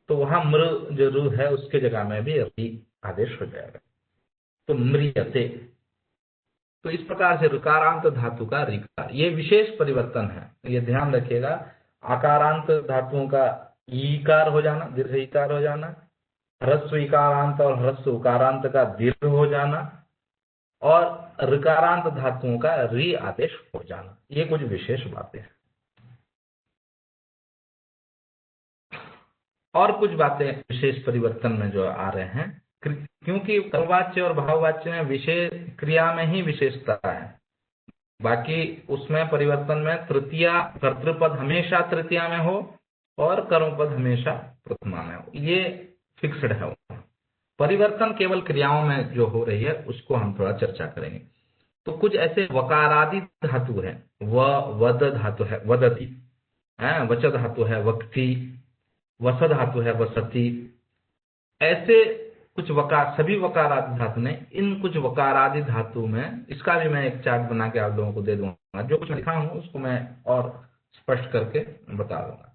[SPEAKER 2] तो वहां मृ जो रू है उसके जगह में भी री आदेश हो जाएगा। तो म्रियते, तो इस प्रकार से ऋकारांत धातु का ऋकार, ये विशेष परिवर्तन है, ये ध्यान रखिएगा। आकारांत धातुओं का ईकार हो जाना, दीर्घ ईकार हो जाना, ह्रस्व इकारांत और ह्रस्व उकारांत का दीर्घ हो जाना, और ऋकारांत धातुओं का री आदेश हो जाना, ये कुछ विशेष बातें हैं। और कुछ बातें विशेष परिवर्तन में जो आ रहे हैं, क्योंकि कर्मवाच्य और भाववाच्य में विशेष क्रिया में ही विशेषता है, बाकी उसमें परिवर्तन में तृतीया कर्तृपद हमेशा तृतीया में हो और कर्मपद हमेशा प्रथमा में हो, ये फिक्स्ड है। परिवर्तन केवल क्रियाओं में जो हो रही है उसको हम थोड़ा चर्चा करेंगे। तो कुछ ऐसे वकारादि धातु है, वद धातु है वदति, वच धातु है वक्ति, वस धातु है वसति, ऐसे कुछ वकार, सभी वकारादि धातु ने, इन कुछ वकारादि धातु में, इसका भी मैं एक चार्ट बना के आप लोगों को दे दूंगा, जो कुछ लिखा हूं उसको मैं और स्पष्ट करके बता दूंगा।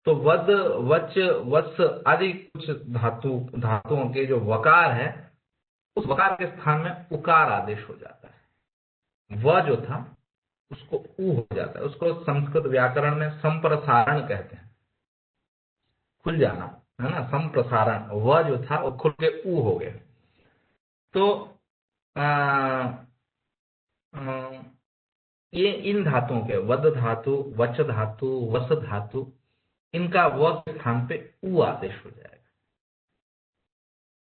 [SPEAKER 2] तो वद, वच, वस आदि कुछ धातुओं के जो वकार है उस वकार के स्थान में उकार आदेश हो जाता है। व जो था उसको उ हो जाता है, उसको संस्कृत व्याकरण में संप्रसारण कहते हैं, खुल जाना है ना, संप्रसारण। व जो था वो खुल के उ हो गया। तो ये इन धातुओं के वद धातु, वच धातु, वस धातु, इनका व के स्थान पे उ आदेश हो जाएगा।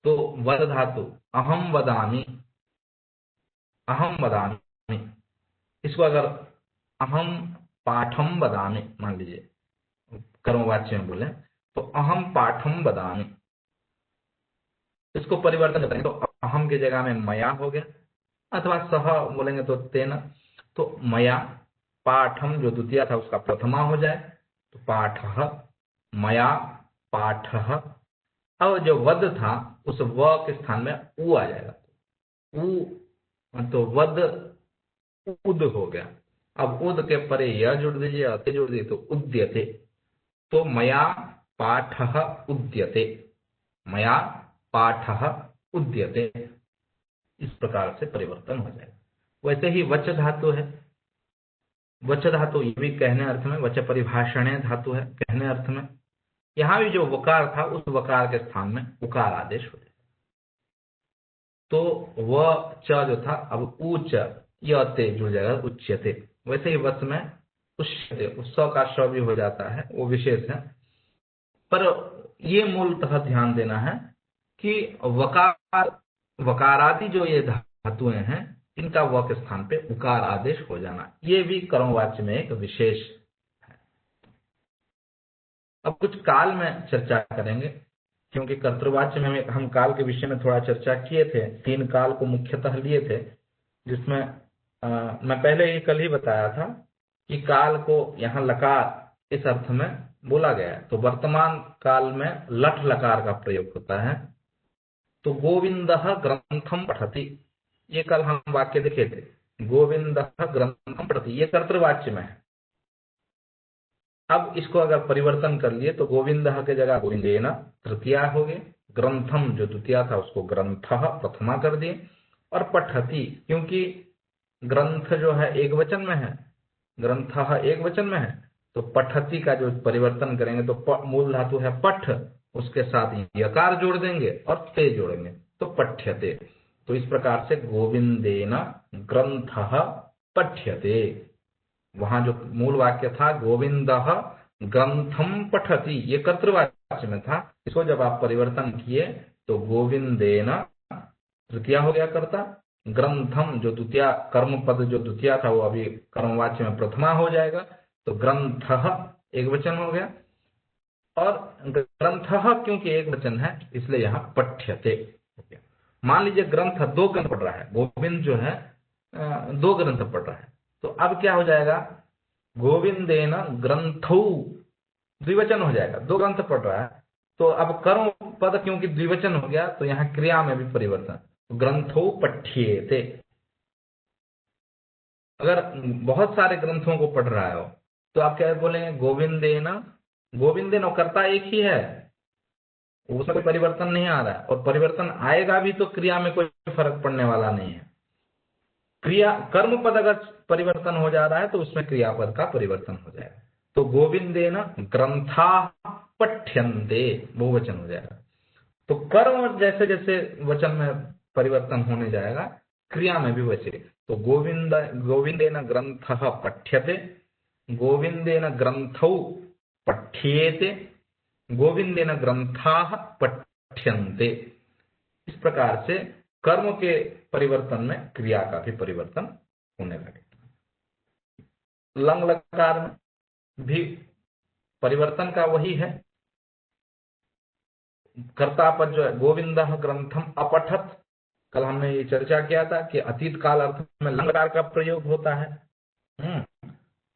[SPEAKER 2] तो वद धातु अहम वदामि, अहम वदामि, इसको अगर अहम पाठम वदामि मान लीजिए, कर्मवाच्य में बोले तो अहम पाठम वदामि, इसको परिवर्तन करेंगे तो अहम की जगह में मया हो गया, अथवा सह बोलेंगे तो तेन, तो मया पाठम जो द्वितीय था उसका प्रथमा हो जाए तो पाठः, मया पाठः। अब जो वद था उस व के स्थान में उ आ जाएगा, उ तो वद उद हो गया। अब उद के परे य जुड़ दीजिए, अते जुड़ दीजिए तो उद्यते, तो मया पाठः उद्यते, मया पाठः उद्यते, इस प्रकार से परिवर्तन हो जाएगा। वैसे ही वच धातु है, वच धातु ये भी कहने अर्थ में, वच परिभाषणे धातु है कहने अर्थ में, यहां भी जो वकार था उस वकार के स्थान में उकार आदेश हो जाएगा। तो व च जो था अब उच यते जुड़ जाएगा उच्यते। वैसे ही वस में उच्यते, उत्सव का श भी हो जाता है, वो विशेष है। पर ये मूलतः ध्यान देना है कि वकारादि जो ये धातुएं हैं इनका व के स्थान पे उकार आदेश हो जाना, ये भी कर्मवाच्य में एक विशेष है। अब कुछ काल में चर्चा करेंगे, क्योंकि कर्तृवाच्य में हम काल के विषय में थोड़ा चर्चा किए थे, 3 काल को मुख्यतः लिए थे, जिसमें मैं पहले ही कल ही बताया था कि काल को यहाँ लकार इस अर्थ में बोला गया है। तो वर्तमान काल में लट लकार का प्रयोग होता है। तो गोविंदः ग्रंथम पठति, ये कल हम वाक्य देखे थे, गोविंदः ग्रंथम पठति, ये कर्तृवाच्य में है। अब इसको अगर परिवर्तन कर लिए तो गोविंदः के जगह गोविंदेन तृतीया हो गए, ग्रंथम जो द्वितीया था उसको ग्रंथः प्रथमा कर दिए, और पठति क्योंकि ग्रंथ जो है एक वचन में है, ग्रंथः एक वचन में है, तो पठति का जो परिवर्तन करेंगे तो मूल धातु है पठ, उसके साथ यकार जोड़ देंगे और ते जोड़ेंगे तो पठ्यते। तो इस प्रकार से गोविंदेन ग्रंथः पठ्यते, वहां जो मूल वाक्य था गोविंदः ग्रंथम पठति, ये कर्तृवाच्य में था। इसको जब आप परिवर्तन किए तो गोविंदेन तृतीया हो गया कर्ता, ग्रंथम जो द्वितीया कर्म पद जो द्वितीया था वो अभी कर्मवाच्य में प्रथमा हो जाएगा, तो ग्रंथः एक वचन हो गया, और ग्रंथः क्योंकि एक वचन है इसलिए यहाँ पठ्यते हो गया। मान लीजिए ग्रंथ 2 ग्रंथ पढ़ रहा है, गोविंद जो है 2 ग्रंथ पढ़ रहा है, तो अब क्या हो जाएगा, गोविंदेन ग्रंथौ द्विवचन हो जाएगा, 2 ग्रंथ पढ़ रहा है, तो अब कर्म पद क्योंकि द्विवचन हो गया तो यहाँ क्रिया में भी परिवर्तन, ग्रंथौ पठ्येते। अगर बहुत सारे ग्रंथों को पढ़ रहा हो तो आप क्या बोलेंगे, गोविंदेन, गोविंदेन कर्ता एक ही है, उसमें कोई परिवर्तन नहीं आ रहा है, और परिवर्तन आएगा भी तो क्रिया में कोई फर्क पड़ने वाला नहीं है। क्रिया कर्म पद अगर परिवर्तन हो जा रहा है तो उसमें क्रियापद का परिवर्तन हो जाएगा। तो गोविंदेन ग्रंथा पठ्यन्ते बहुवचन हो जाएगा। तो कर्म जैसे जैसे वचन में परिवर्तन होने जाएगा क्रिया में भी वैसे। तो गोविंदेन ग्रंथः पठ्यते, गोविंदेन ग्रंथौ पठ्येते, गोविंदेन ग्रंथाः पठ्यन्ते। इस प्रकार से कर्म के परिवर्तन में क्रिया का भी परिवर्तन होने लगे। लंग लकार में भी परिवर्तन का वही है, कर्ता पद जो है गोविंदः ग्रंथम अपठत, कल हमने ये चर्चा किया था कि अतीत काल अर्थ में लंग लकार का प्रयोग होता है।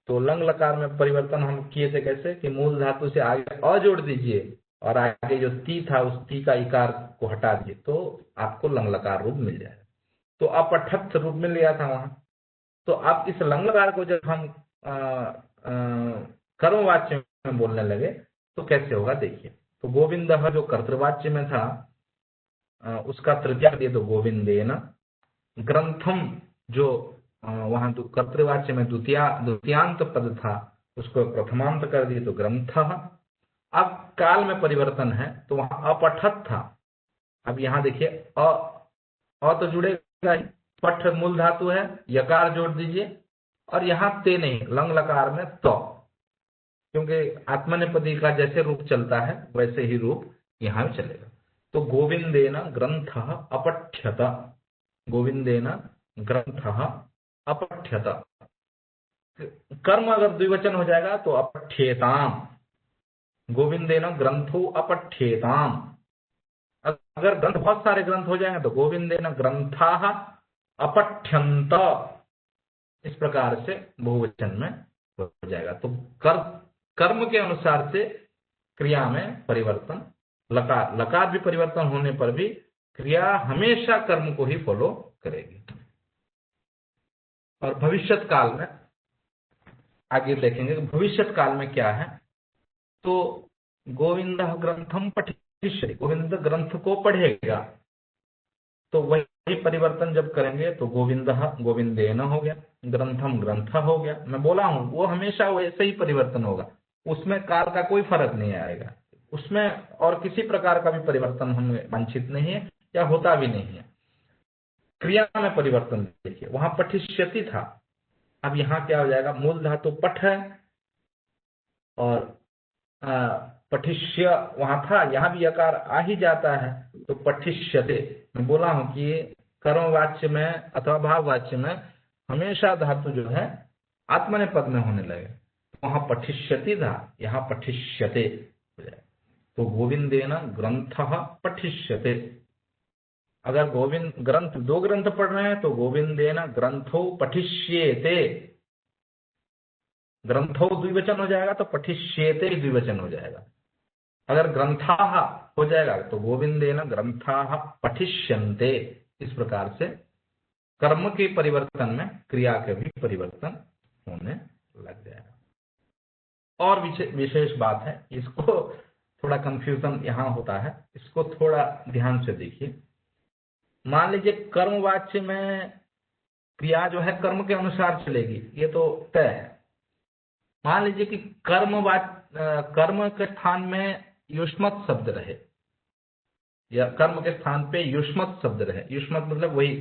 [SPEAKER 2] तो लंग लकार में परिवर्तन हम किए थे कैसे कि मूल धातु से आगे अ जोड़ दीजिए और आगे जो ती था उस ती का इकार को हटा दिए तो आपको लंग लकार रूप मिल जाएगा। तो अपठत रूप में लिया था वहां। तो आप इस लंग लकार को जब हम कर्मवाच्य में बोलने लगे तो कैसे होगा देखिए। तो गोविंदः जो कर्तृवाच्य में था उसका तृतीया दिए तो गोविंदेन, ग्रंथम जो वहां कर्तृवाच्य में द्वितीयांत पद था उसको प्रथमांत कर दिए तो ग्रंथः। अब काल में परिवर्तन है तो वहां अपठत था, अब यहां देखिए अ तो जुड़ेगा ही, पठ मूल धातु है, यकार जोड़ दीजिए और यहां ते नहीं, लंग लकार में तो, क्योंकि आत्मनेपदी का जैसे रूप चलता है वैसे ही रूप यहां भी चलेगा। तो गोविंदेन ग्रंथः अपठ्यत, गोविंदेन ग्रंथः अपठ्यत। कर्म अगर द्विवचन हो जाएगा तो अपठ्येताम, गोविंदेन ग्रंथो अपठ्येताम। अगर ग्रंथ बहुत सारे ग्रंथ हो जाएंगे तो गोविंदेन ग्रंथाः अपठ्यन्त, इस प्रकार से बहुवचन में हो जाएगा। तो कर्म के अनुसार से क्रिया में परिवर्तन, लकार भी परिवर्तन होने पर भी क्रिया हमेशा कर्म को ही फॉलो करेगी। और भविष्यत काल में आगे देखेंगे भविष्यत काल में क्या है। तो गोविंदः ग्रंथम पठिष्यति, गोविंद ग्रंथ को पढ़ेगा, तो वही परिवर्तन जब करेंगे तो गोविंदः गोविंदेन हो गया, ग्रंथम ग्रंथ हो गया। मैं बोला हूं वो हमेशा वैसे ही परिवर्तन होगा, उसमें काल का कोई फर्क नहीं आएगा, उसमें और किसी प्रकार का भी परिवर्तन हमें वांछित नहीं है या होता भी नहीं है। क्रिया में परिवर्तन देखिए, वहां पठिष्यति था, अब यहाँ क्या हो जाएगा, मूल धातु पठ है और पठिष्य वहां था, यहाँ भी यकार आ ही जाता है तो पठिष्यते। मैं बोला हूं कि कर्मवाच्य में अथवा भाववाच्य में हमेशा धातु जो है आत्मनेपद में होने लगे, वहां पठिष्यति था, यहाँ पठिष्यते। हो जाएगा। तो गोविंदेन ग्रंथः पठिष्यते, अगर गोविंद ग्रंथ, दो ग्रंथ पढ़ रहे हैं तो गोविंदेन ग्रंथो पठिष्येते, ग्रंथो द्विवचन हो जाएगा तो पठिष्येते द्विवचन हो जाएगा। अगर ग्रंथाः हो जाएगा तो गोविंदेन ग्रंथाः पठिष्यन्ते। इस प्रकार से कर्म के परिवर्तन में क्रिया के भी परिवर्तन होने लग जाएगा। और विशेष बात है, इसको थोड़ा कंफ्यूजन यहां होता है, इसको थोड़ा ध्यान से देखिए। मान लीजिए कर्मवाच्य में क्रिया जो है कर्म के अनुसार चलेगी, ये तो तय है। मान लीजिए कि कर्म के स्थान में युष्मत शब्द रहे, या कर्म के स्थान पे युष्मत शब्द रहे। युष्मत मतलब वही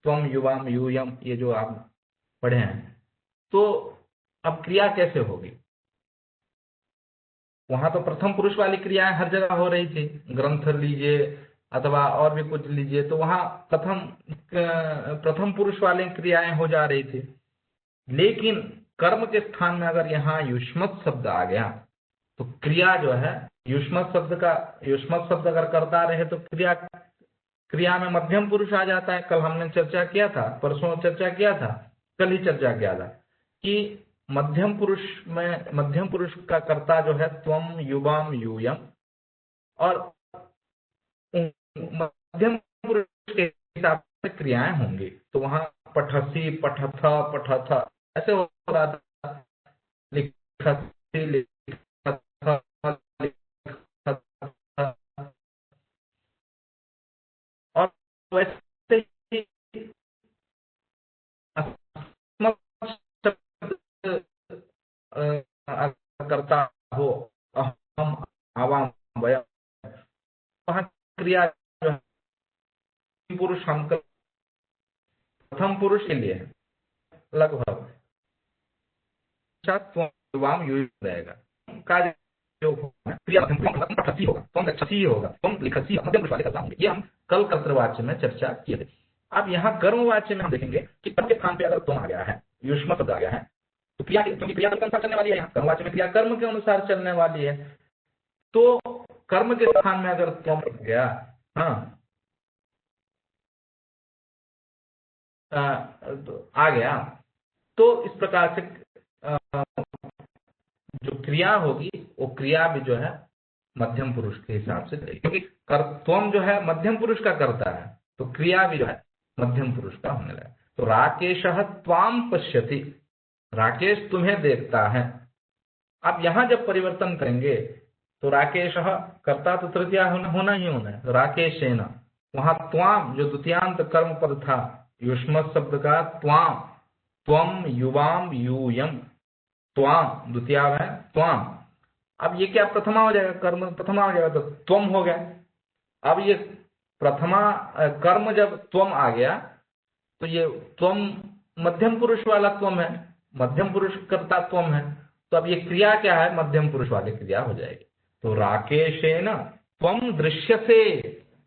[SPEAKER 2] त्वम युवाम यूयम, ये जो आप पढ़े हैं। तो अब क्रिया कैसे होगी? वहां तो प्रथम पुरुष वाली क्रियाएं हर जगह हो रही थी, ग्रंथ लीजिए अथवा और भी कुछ लीजिए, तो वहां प्रथम पुरुष वाली क्रियाएं हो जा रही थी। लेकिन कर्म के स्थान में अगर यहाँ युष्मत शब्द आ गया तो क्रिया जो है युष्मत शब्द अगर करता रहे तो क्रिया में मध्यम पुरुष आ जाता है। कल हमने चर्चा किया था, परसों चर्चा किया था, कल ही चर्चा किया था कि मध्यम पुरुष का कर्ता जो है त्वम युवाम यूयम, और मध्यम पुरुष के हिसाब से क्रियाएं होंगी। तो वहां पठसी, पठथ, पठथ ऐसे हो रहा था, लिखसी, लिखथ, लिखथ, और वैसे ही करता हो अहम, आवाम, वयम, वहां क्रिया जो है पुरुष हम प्रथम पुरुष के लिए है लगभग वाम यू रहेगा। कार्य जो क्रिया पठसी होगा, तुम लक्षसी होगा, तुम लिखसी होगा, मध्यम पुरुष वाले कर्ता होंगे। ये हम कल कर्तृवाच्य में चर्चा किए थे। अब यहाँ कर्मवाच्य में हम देखेंगे कि कर्म के स्थान पे अगर तुम आ गया है, युष्म शब्द आ गया है, तो क्रिया, क्योंकि क्रिया के अनुसार चलने वाली है, यहाँ कर्मवाच्य में क्रिया कर्म के अनुसार चलने वाली है। तो कर्म के स्थान में अगर तुम गया, आ गया, तो इस प्रकार से जो क्रिया होगी वो क्रिया भी जो है मध्यम पुरुष के हिसाब से चलेगी, क्योंकि कर्तव्य जो है मध्यम पुरुष का करता है, तो क्रिया भी जो है मध्यम पुरुष का होने लगा। तो राकेशः त्वाम पश्यति, राकेश तुम्हें देखता है। अब यहां जब परिवर्तन करेंगे तो राकेशः कर्ता तो तृतीया होना ही होना है, राकेशेन, वहां त्वाम जो द्वितीयांत कर्म पद था युष्मत शब्द का, त्वाम, त्वम युवाम यूयम, त्वाम द्वितीया है त्वाम। अब ये क्या प्रथमा हो जाएगा, कर्म प्रथमा हो जाएगा तो त्वम हो गया। अब ये प्रथमा कर्म जब त्वम आ गया तो ये त्वम मध्यम पुरुष वाला त्वम है, मध्यम पुरुष कर्ता त्वम है, तो अब ये क्रिया क्या है, मध्यम पुरुष वाली क्रिया हो जाएगी। तो राकेशेन त्वम दृश्यसे,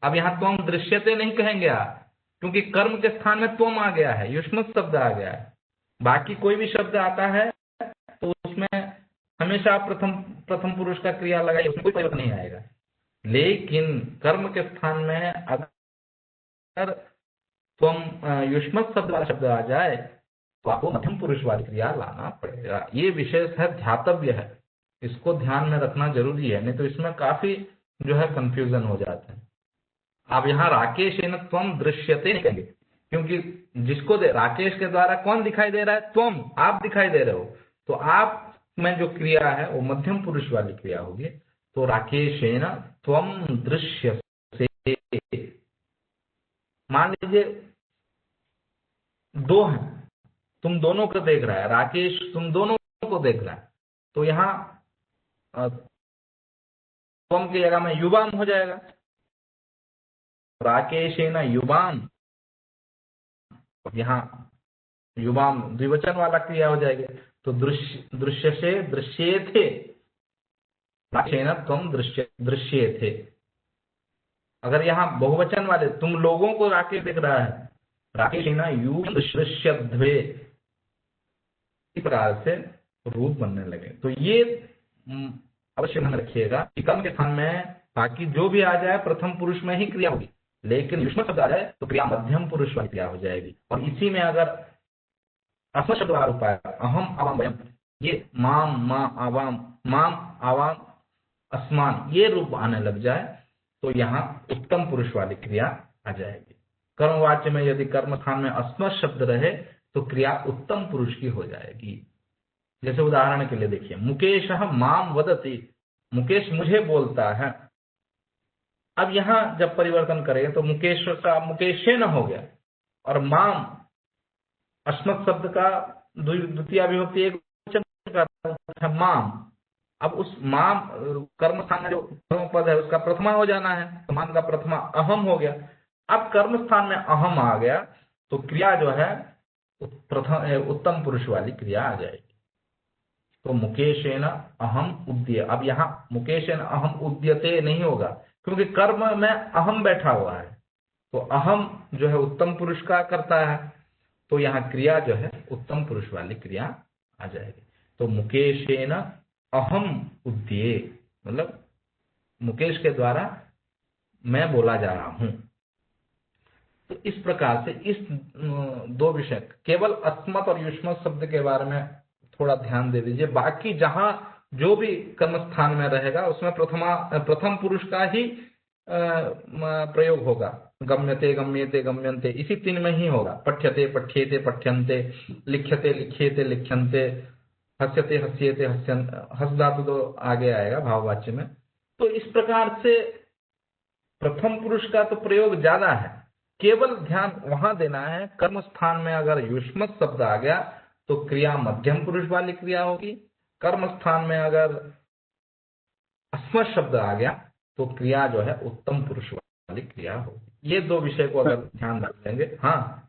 [SPEAKER 2] अब यहाँ त्वम दृश्यते नहीं कहेंगे आप, क्योंकि कर्म के स्थान में त्वम आ गया है, युष्मत शब्द आ गया है। बाकी कोई भी शब्द आता है तो उसमें हमेशा प्रथम पुरुष का क्रिया लगाइए, उसमें कोई परिवर्तन नहीं आएगा। लेकिन कर्म के स्थान में अगर तुम युष्मत शब्द वाला शब्द आ जाए तो आपको मध्यम पुरुष वाली क्रिया लाना पड़ेगा। ये विशेष है, ध्यातव्य है, इसको ध्यान में रखना जरूरी है, नहीं तो इसमें काफी जो है कंफ्यूजन हो जाता है। आप यहाँ राकेशेन त्वम दृश्यते नहीं कहेंगे, क्योंकि जिसको राकेश के द्वारा कौन दिखाई दे रहा है, त्वम, आप दिखाई दे रहे हो, तो आप में जो क्रिया है वो मध्यम पुरुष वाली क्रिया होगी। तो राकेशेन त्वम दृश्यसे, मान लीजिए दो हैं, तुम दोनों को देख रहा है, राकेश तुम दोनों को देख रहा है, तो यहाँ त्वम की जगह में युवाम हो जाएगा, राकेशेन युवाम, यहाँ युवाम द्विवचन वाला क्रिया हो जाएगी। तो दृश्य से दृश्ये थे, राकेशेन त्वम दृश्ये थे। अगर यहाँ बहुवचन वाले तुम लोगों को राकेश देख रहा है, राकेशेन यू दृश्यध्वे, इस प्रकार से रूप बनने लगे। तो ये अवश्य ध्यान रखिएगा कि कर्म के स्थान में बाकी जो भी आ जाए प्रथम पुरुष में ही क्रिया होगी, लेकिन युष्मत शब्द आ जाए तो क्रिया मध्यम पुरुष वाली क्रिया हो जाएगी। और इसी में अगर अस्मत् शब्द वाला रूप आया, अहम आवाम वयम, ये माम मां आवाम, माम आवाम अस्मान, ये रूप आने लग जाए तो यहाँ उत्तम पुरुष वाली क्रिया आ जाएगी। कर्मवाच्य में यदि कर्म स्थान में अस्मत् शब्द रहे तो क्रिया उत्तम पुरुष की हो जाएगी। जैसे उदाहरण के लिए देखिए, मुकेश माम वदति, मुकेश मुझे बोलता है। अब यहां जब परिवर्तन करें तो मुकेश का मुकेशेन हो गया, और माम अस्मत् शब्द का द्वितीय विभक्ति एक वचन का माम। अब उस माम कर्म स्थान में जो कर्म पद है उसका प्रथमा हो जाना है, तो माम का प्रथमा अहम हो गया। अब कर्म स्थान में अहम आ गया तो क्रिया जो है प्रथम उत्तम पुरुष वाली क्रिया आ जाएगी। तो मुकेशेन अहम उद्य, अब यहाँ मुकेशेन अहम उद्यते नहीं होगा क्योंकि कर्म में अहम बैठा हुआ है, तो अहम जो है उत्तम पुरुष का करता है, तो यहाँ क्रिया जो है उत्तम पुरुष वाली क्रिया आ जाएगी। तो मुकेशेन अहम उद्ये, मतलब मुकेश के द्वारा मैं बोला जा रहा हूं। तो इस प्रकार से इस दो विषय, केवल अस्मत् और युष्मत् शब्द के बारे में थोड़ा ध्यान दे दीजिए। बाकी जहां जो भी कर्म स्थान में रहेगा उसमें प्रथम पुरुष का ही प्रयोग होगा। गम्यते गम्यते गम्यन्ते, इसी तीन में ही होगा। पठ्यते पठ्येते पठ्यन्ते, लिख्यते लिख्येते लिख्यन्ते, हस्यते हस्येते हस्यन्ते, हस धातु तो आगे आएगा भाववाच्य में। तो इस प्रकार से प्रथम पुरुष का तो प्रयोग ज्यादा है। केवल ध्यान वहां देना है, कर्म स्थान में अगर युष्मत् शब्द आ गया तो क्रिया मध्यम पुरुष वाली क्रिया होगी। कर्म स्थान में अगर अस्मत् शब्द आ गया तो क्रिया जो है उत्तम पुरुष वाली क्रिया होगी। ये दो विषय को अगर ध्यान रख लेंगे। हाँ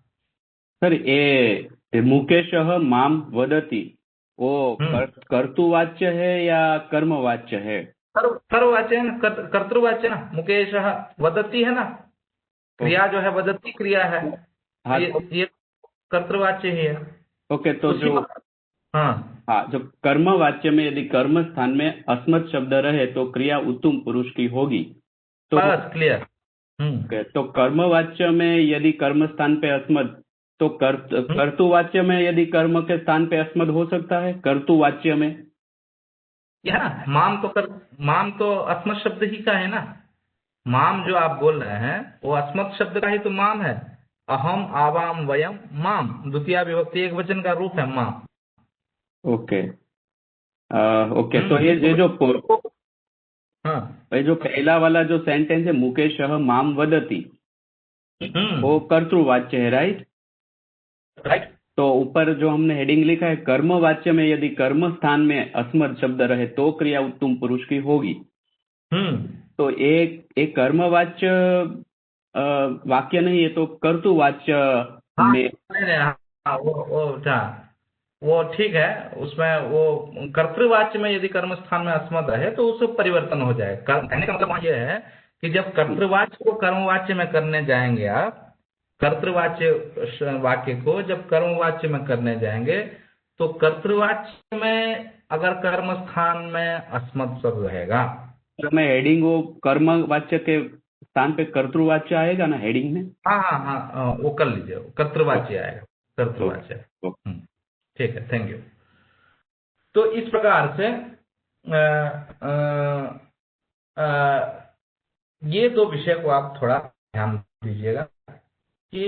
[SPEAKER 4] सर, ये मुकेश माम वदति वो कर्तुवाच्य है या कर्मवाच्य है?
[SPEAKER 2] कर्मवाच्य है ना, कर्तृवाच्य ना। मुकेश वदति है ना, क्रिया जो है वदति क्रिया है।
[SPEAKER 4] हाँ,
[SPEAKER 2] ये कर्तृवाच्य ही है।
[SPEAKER 4] ओके, तो जो हाँ जो कर्मवाच्य में यदि कर्म स्थान में अस्मत् शब्द रहे तो क्रिया उत्तम पुरुष की होगी। तो
[SPEAKER 2] क्लियर।
[SPEAKER 4] तो कर्मवाच्य में यदि कर्म स्थान पे अस्मत्, तो कर्तुवाच्य में यदि कर्म के स्थान पे अस्मत् हो सकता है? कर्तुवाच्य में
[SPEAKER 2] माम तो अस्मत् शब्द ही का है ना। माम जो आप बोल रहे हैं वो अस्मत् शब्द का ही तो माम है। अहम आवाम वयम माम, द्वितीय विभक्ति एक वचन का रूप है माम।
[SPEAKER 4] ओके ओके, तो ये जो पहला वाला जो सेंटेंस है मुकेश माम वदति, वो कर्तृवाच्य है, राइट? तो ऊपर जो हमने हेडिंग लिखा है कर्मवाच्य में यदि कर्म स्थान में अस्मत् शब्द रहे तो क्रिया उत्तम पुरुष की होगी। तो एक कर्मवाच्य वाक्य नहीं है, तो कर्तुवाच्य में
[SPEAKER 2] वो ठीक है। उसमें वो कर्तृवाच्य में यदि कर्म स्थान में अस्मत् रहे तो उससे परिवर्तन हो जाए। कहने का मतलब ये है कि जब कर्तृवाच्य को कर्मवाच्य में करने जाएंगे आप, कर्तृवाच्य वाक्य को जब कर्मवाच्य में करने जाएंगे तो कर्तृवाच्य में अगर कर्म स्थान में अस्मत् शब्द रहेगा
[SPEAKER 4] तो मैं हेडिंग वो कर्मवाच्य के स्थान पे कर्तृवाच्य आएगा ना हेडिंग में?
[SPEAKER 2] हाँ, वो कर लीजिए, कर्तृवाच्य आएगा, कर्तृवाच्य। ठीक है, थैंक यू। तो इस प्रकार से ये दो विषय को आप थोड़ा ध्यान दीजिएगा कि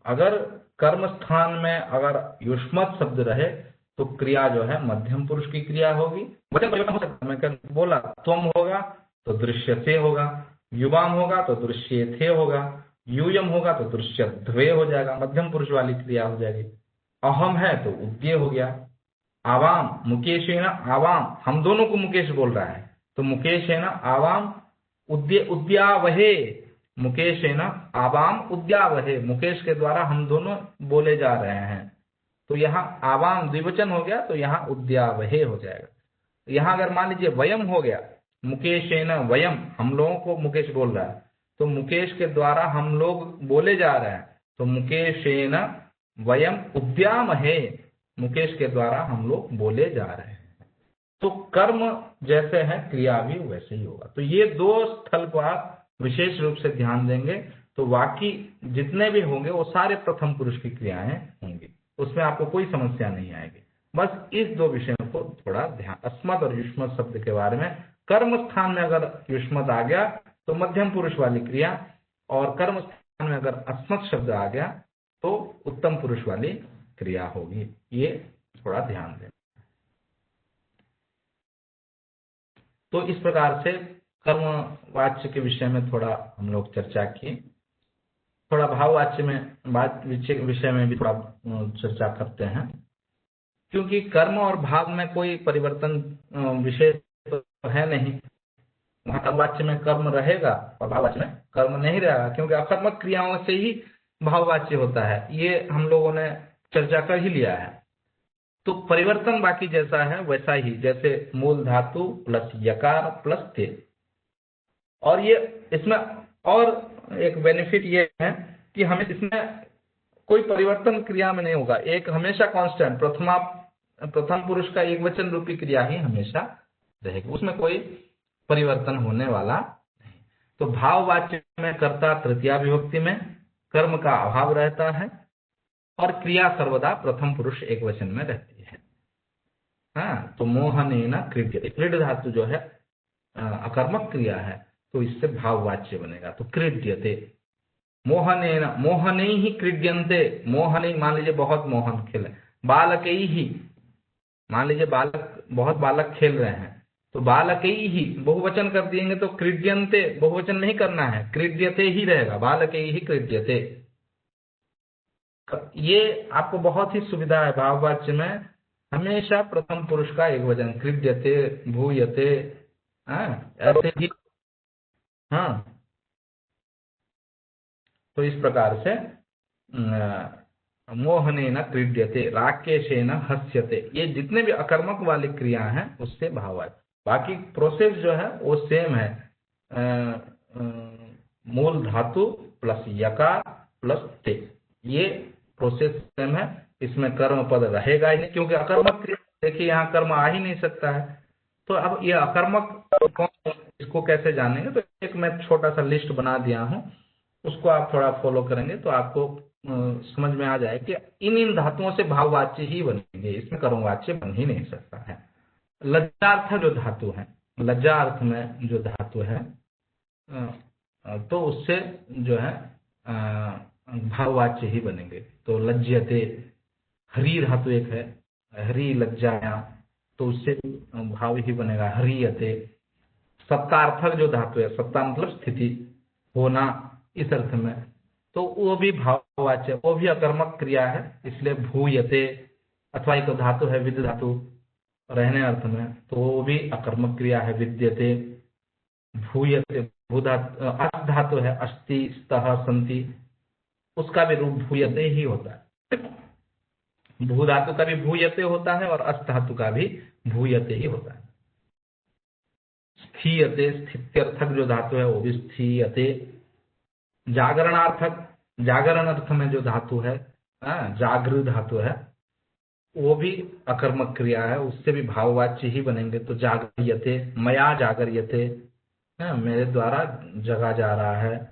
[SPEAKER 2] अगर कर्म स्थान में अगर युष्मत् शब्द रहे तो क्रिया जो है मध्यम पुरुष की क्रिया होगी। वचन परिवर्तन हो सकता है, मैं बोला त्वम होगा तो दृश्यते होगा, युवाम होगा तो दृश्येथे होगा, यूयम होगा तो दृश्यध्वे हो जाएगा, मध्यम पुरुष वाली क्रिया हो जाएगी। अहम है तो उद्य हो गया। आवाम मुकेशेन आवाम, हम दोनों को मुकेश बोल रहा है तो मुकेशेन आवाम उद्यावहे, मुकेशेन आवाम उद्यावहे, मुकेश के द्वारा हम दोनों बोले जा रहे हैं। तो यहाँ आवाम द्विवचन हो गया तो यहाँ उद्यावहे हो जाएगा। यहाँ अगर मान लीजिए वयम हो गया, मुकेशेन वयम, हम लोगों को मुकेश बोल रहा है तो मुकेश के द्वारा हम लोग बोले जा रहे हैं तो मुकेशेन वयम उद्यामहे, मुकेश के द्वारा हम लोग बोले जा रहे हैं। तो कर्म जैसे है क्रिया भी वैसे ही होगा। तो ये दो स्थल को आप विशेष रूप से ध्यान देंगे तो बाकी जितने भी होंगे वो सारे प्रथम पुरुष की क्रियाएं होंगी, उसमें आपको कोई समस्या नहीं आएगी। बस इस दो विषयों को थोड़ा ध्यान, अस्मत् और युष्मत् शब्द के बारे में। कर्म स्थान में अगर युष्मत् आ गया तो मध्यम पुरुष वाली क्रिया, और कर्म स्थान में अगर अस्मत् शब्द आ गया तो उत्तम पुरुष वाली क्रिया होगी। ये थोड़ा ध्यान दें। तो इस प्रकार से कर्मवाच्य के विषय में थोड़ा हम लोग चर्चा किए। थोड़ा भाववाच्य में विषय में भी थोड़ा चर्चा करते हैं, क्योंकि कर्म और भाव में कोई परिवर्तन विशेष तो है नहीं। कर्मवाच्य में कर्म रहेगा और भाववाच्य में कर्म नहीं रहेगा, क्योंकि अकर्मक क्रियाओं से ही भाववाच्य होता है। ये हम लोगों ने चर्चा कर ही लिया है। तो परिवर्तन बाकी जैसा है वैसा ही, जैसे मूल धातु प्लस यकार प्लस ते। और ये इसमें और एक बेनिफिट ये है कि हमें इसमें कोई परिवर्तन क्रिया में नहीं होगा, एक हमेशा कांस्टेंट प्रथम पुरुष का एक वचन रूपी क्रिया ही हमेशा रहेगी, उसमें कोई परिवर्तन होने वाला नहीं। तो भाववाच्य में कर्ता तृतीया विभक्ति में कर्म का अभाव रहता है और क्रिया सर्वदा प्रथम पुरुष एक वचन में रहती है। हाँ, तो मोहनेन क्रीड्यते, क्रीड धातु जो है अकर्मक क्रिया है, तो इससे भाववाच्य बनेगा। तो क्रीड्यते मोहनेन, मोहने ही क्रीड्यन्ते, मोहने मान लीजिए बहुत मोहन खेल, बालक ही मान लीजिए बालक, बहुत बालक खेल रहे हैं, तो बालक ही बहुवचन कर दिएंगे तो क्रीड्यन्ते बहुवचन नहीं करना है, क्रीड्यते ही रहेगा, बालक ही क्रीड्यते। ये आपको बहुत ही सुविधा है भाववाच्य में, हमेशा प्रथम पुरुष का एक वचन, क्रीड्यते भूयते, ऐसे ही। हाँ, तो इस प्रकार से मोहनेन क्रीड्यते, राकेशेन हस्यते, ये जितने भी अकर्मक वाली क्रिया हैं उससे भाववाच्य। बाकी प्रोसेस जो है वो सेम है, मूल धातु प्लस यकार प्लस ते, ये प्रोसेस सेम है। इसमें कर्म पद रहेगा ही नहीं, क्योंकि अकर्मक क्रिया, देखिए यहाँ कर्म आ ही नहीं सकता है। तो अब ये अकर्मक कौन, इसको कैसे जानेंगे? तो एक मैं छोटा सा लिस्ट बना दिया हूँ, उसको आप थोड़ा फॉलो करेंगे तो आपको समझ में आ जाए कि इन धातुओं से भाववाच्य ही बनेंगे, इसमें कर्मवाच्य बन ही नहीं सकता है। लज्जार्थ जो धातु है, लज्जार्थ में जो धातु है तो उससे जो है भाववाच्य ही बनेंगे। तो लज्जते, हरि धातु एक है, हरि लज्जाया, तो उससे भाव ही बनेगा, हरियते। सत्तार्थक जो धातु है, सत्ता मतलब स्थिति, होना, इस अर्थ में, तो वो भी भाववाच्य, वो भी अकर्मक क्रिया है, इसलिए भूयते। अथवा एक धातु है विद धातु, रहने अर्थ में, तो वो भी अकर्मक क्रिया है, विद्यते। भूयते, अस् धातु है, अस्ति स्तः सन्ति, उसका भी रूप भूयते ही होता है। भू धातु का भी भूयते होता है और अस् धातु का भी भूयते ही होता है। स्थीयते, स्थित्यर्थक जो धातु है वो भी स्थीयते। जागरणार्थक, जागरण अर्थ में जो धातु है, जागृ धातु है, वो भी अकर्मक क्रिया है, उससे भी भाववाच्य ही बनेंगे। तो जागरियते, मया जागरियते, मेरे द्वारा जगा जा रहा है।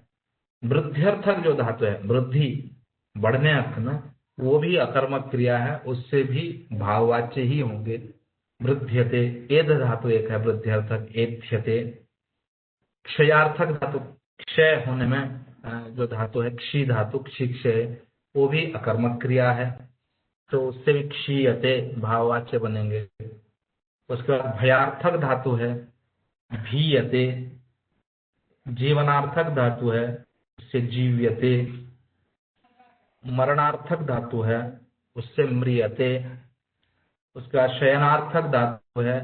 [SPEAKER 2] वृद्ध्यर्थक जो धातु है, वृद्धि बढ़ने अर्थ में, वो भी अकर्मक क्रिया है, उससे भी भाववाच्य ही होंगे। वृद्ध्यते, एद धातु एक है वृद्ध्यर्थक, एध्यते। क्षयार्थक धातु, क्षय होने में जो धातु है, क्षी धातु, क्षय, वो भी अकर्मक क्रिया है, तो उससे भी क्षीयते भाववाच्य बनेंगे। उसके बाद भयार्थक धातु है, भीयते। जीवनार्थक धातु है, उससे जीव्यते। मरणार्थक धातु है, उससे म्रियते। उसका शयनार्थक धातु है,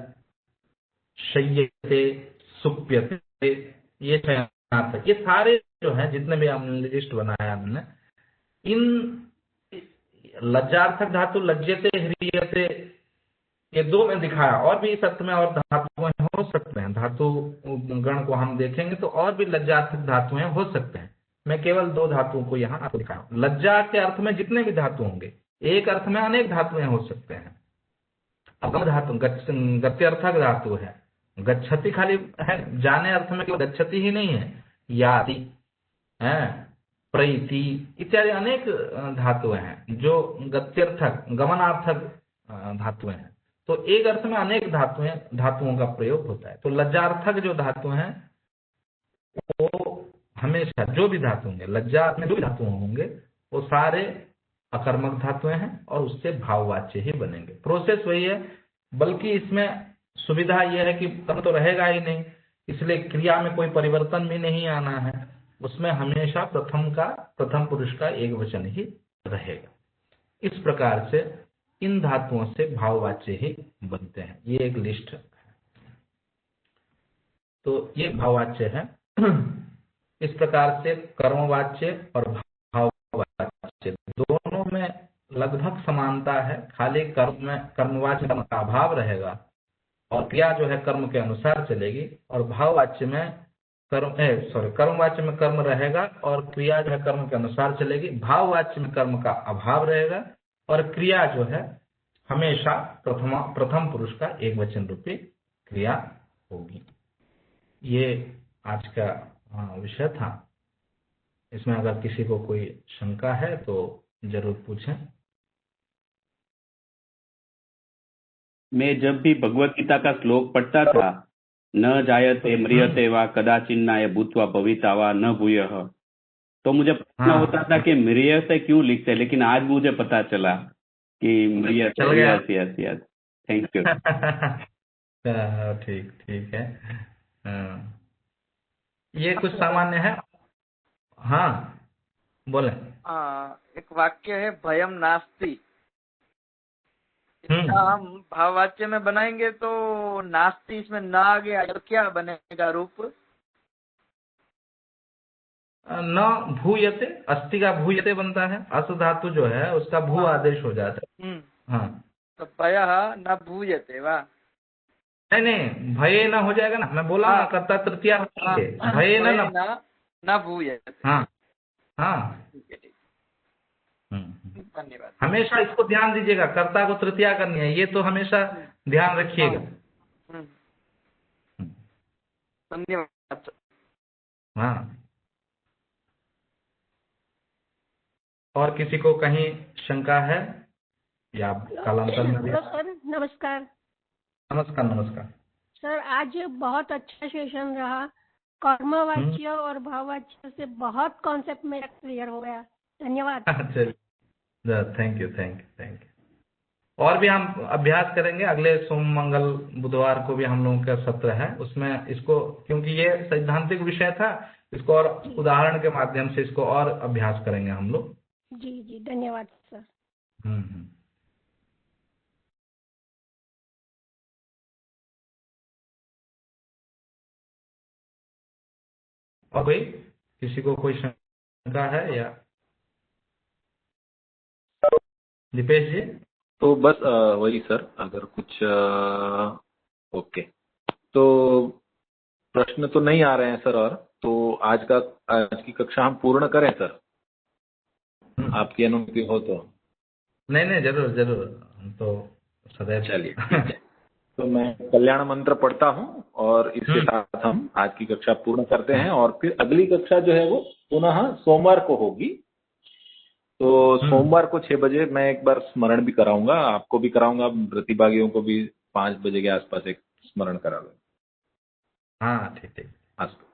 [SPEAKER 2] शय्यते, सुप्यते, ये शयनार्थक। ये सारे जो है जितने भी हमने लिस्ट बनाया हमने, इन लज्जार्थक धातु लज्जते, ह्रियते, ये दो में दिखाया। और भी इस अर्थ में और धातुएं हो सकते हैं, धातु गण को हम देखेंगे तो और भी लज्जार्थक धातुएं हो सकते हैं। मैं केवल दो धातुओं को यहाँ आपको दिखाया। लज्जा के अर्थ में जितने भी धातु होंगे, एक अर्थ में अनेक धातुएं हो सकते हैं। गम धातु गत्यर्थक धातु है। गच्छति खाली है, जाने अर्थ में केवल गच्छति ही नहीं है, याति है, प्रैति इत्यादि अनेक धातुएं हैं जो गत्यर्थक गमनार्थक धातुएं हैं। तो एक अर्थ में अनेक धातुओं का प्रयोग होता है। तो लज्जार्थक जो धातु हैं वो हमेशा जो भी धातु होंगे, लज्जा में जो भी धातु होंगे वो सारे अकर्मक धातुएं हैं और उससे भाववाच्य ही बनेंगे। प्रोसेस वही है, बल्कि इसमें सुविधा यह है कि कर्म तो रहेगा ही नहीं, इसलिए क्रिया में कोई परिवर्तन भी नहीं आना है। उसमें हमेशा प्रथम पुरुष का एक वचन ही रहेगा। इस प्रकार से इन धातुओं से भाववाच्य ही बनते हैं। ये एक लिस्ट है, तो ये भाववाच्य है। इस प्रकार से कर्मवाच्य और भाववाच्य दोनों में लगभग समानता है। खाली कर्मवाच्य में का अभाव रहेगा और क्रिया जो है कर्म के अनुसार चलेगी, और भाववाच्य में कर्मवाच्य में कर्म रहेगा और क्रिया जो है कर्म के अनुसार चलेगी। भाववाच्य में कर्म का अभाव रहेगा और क्रिया जो है हमेशा प्रथम पुरुष का एक वचन रूपी क्रिया होगी। ये आज का विषय था। इसमें अगर किसी को कोई शंका है तो जरूर पूछें।
[SPEAKER 4] मैं जब भी भगवत गीता का श्लोक पढ़ता था, न जायते म्रियते वा कदाचिन्नाय भूत्वा भविता वा न भूयः, तो मुझे प्रश्न होता था कि म्रियते क्यों लिखते हैं, लेकिन आज मुझे पता चला कि म्रियते। Yes thank you.
[SPEAKER 2] ठीक है। ये कुछ सामान्य है। हाँ बोले।
[SPEAKER 5] एक वाक्य है भयम नास्ति, इसका हम भाववाच्य में बनाएंगे तो नास्ति इसमें ना आगे आएगा तो क्या बनेगा रूप?
[SPEAKER 2] न भूयते, अस्थि का भूयते बनता है। अस धातु जो है उसका भू आदेश हो जाता है। हाँ
[SPEAKER 5] तो भयः न भूयते वा?
[SPEAKER 2] नहीं भय न हो जाएगा ना, मैं बोला ना कर्ता तृतीया भय
[SPEAKER 5] न भूयते।
[SPEAKER 2] हाँ
[SPEAKER 5] धन्यवाद।
[SPEAKER 2] हमेशा इसको ध्यान दीजिएगा, कर्ता को तृतीया करनी है, ये तो हमेशा ध्यान रखिएगा।
[SPEAKER 5] धन्यवाद।
[SPEAKER 2] हाँ, और किसी को कहीं शंका है या कालांतर में?
[SPEAKER 6] सर नमस्कार।
[SPEAKER 2] नमस्कार
[SPEAKER 6] सर, आज बहुत अच्छा सेशन रहा। कर्मवाच्य और भाववाच्य से बहुत कॉन्सेप्ट मेरा क्लियर हो गया। धन्यवाद।
[SPEAKER 2] चलिए, थैंक यू। और भी हम अभ्यास करेंगे। अगले सोम मंगल बुधवार को भी हम लोगों का सत्र है, उसमें इसको, क्योंकि ये सैद्धांतिक विषय था, इसको और उदाहरण के माध्यम से इसको और अभ्यास करेंगे हम लोग।
[SPEAKER 6] जी धन्यवाद सर।
[SPEAKER 2] और कोई किसी को कोई शंका है या? दीपेश जी?
[SPEAKER 1] तो बस वही सर, अगर कुछ ओके, तो प्रश्न तो नहीं आ रहे हैं सर, और तो आज की कक्षा हम पूर्ण करें सर, आपकी अनुमति हो तो?
[SPEAKER 2] नहीं जरूर, तो सदैव।
[SPEAKER 1] चलिए तो मैं कल्याण मंत्र पढ़ता हूँ और इसके साथ हम आज की कक्षा पूर्ण करते हैं, और फिर अगली कक्षा जो है वो पुनः सोमवार को होगी। तो सोमवार को 6 बजे मैं एक बार स्मरण भी कराऊंगा, आपको भी कराऊंगा, प्रतिभागियों को भी 5 बजे के आसपास एक स्मरण करा लूंगा।
[SPEAKER 2] हाँ ठीक।
[SPEAKER 1] अस्तु।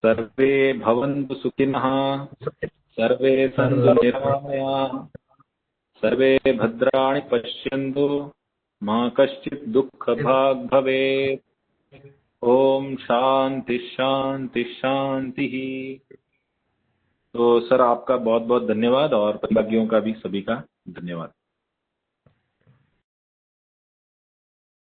[SPEAKER 1] सर्वे भवन्तु सुखिनः, सर्वे सन्तु निरामयाः, सर्वे भद्राणि पश्यन्तु, मा कश्चित् दुःखभाग् भवेत्। ओम शांति शांति शांति। तो सर आपका बहुत बहुत धन्यवाद, और प्रतिभागियों का भी सभी का धन्यवाद।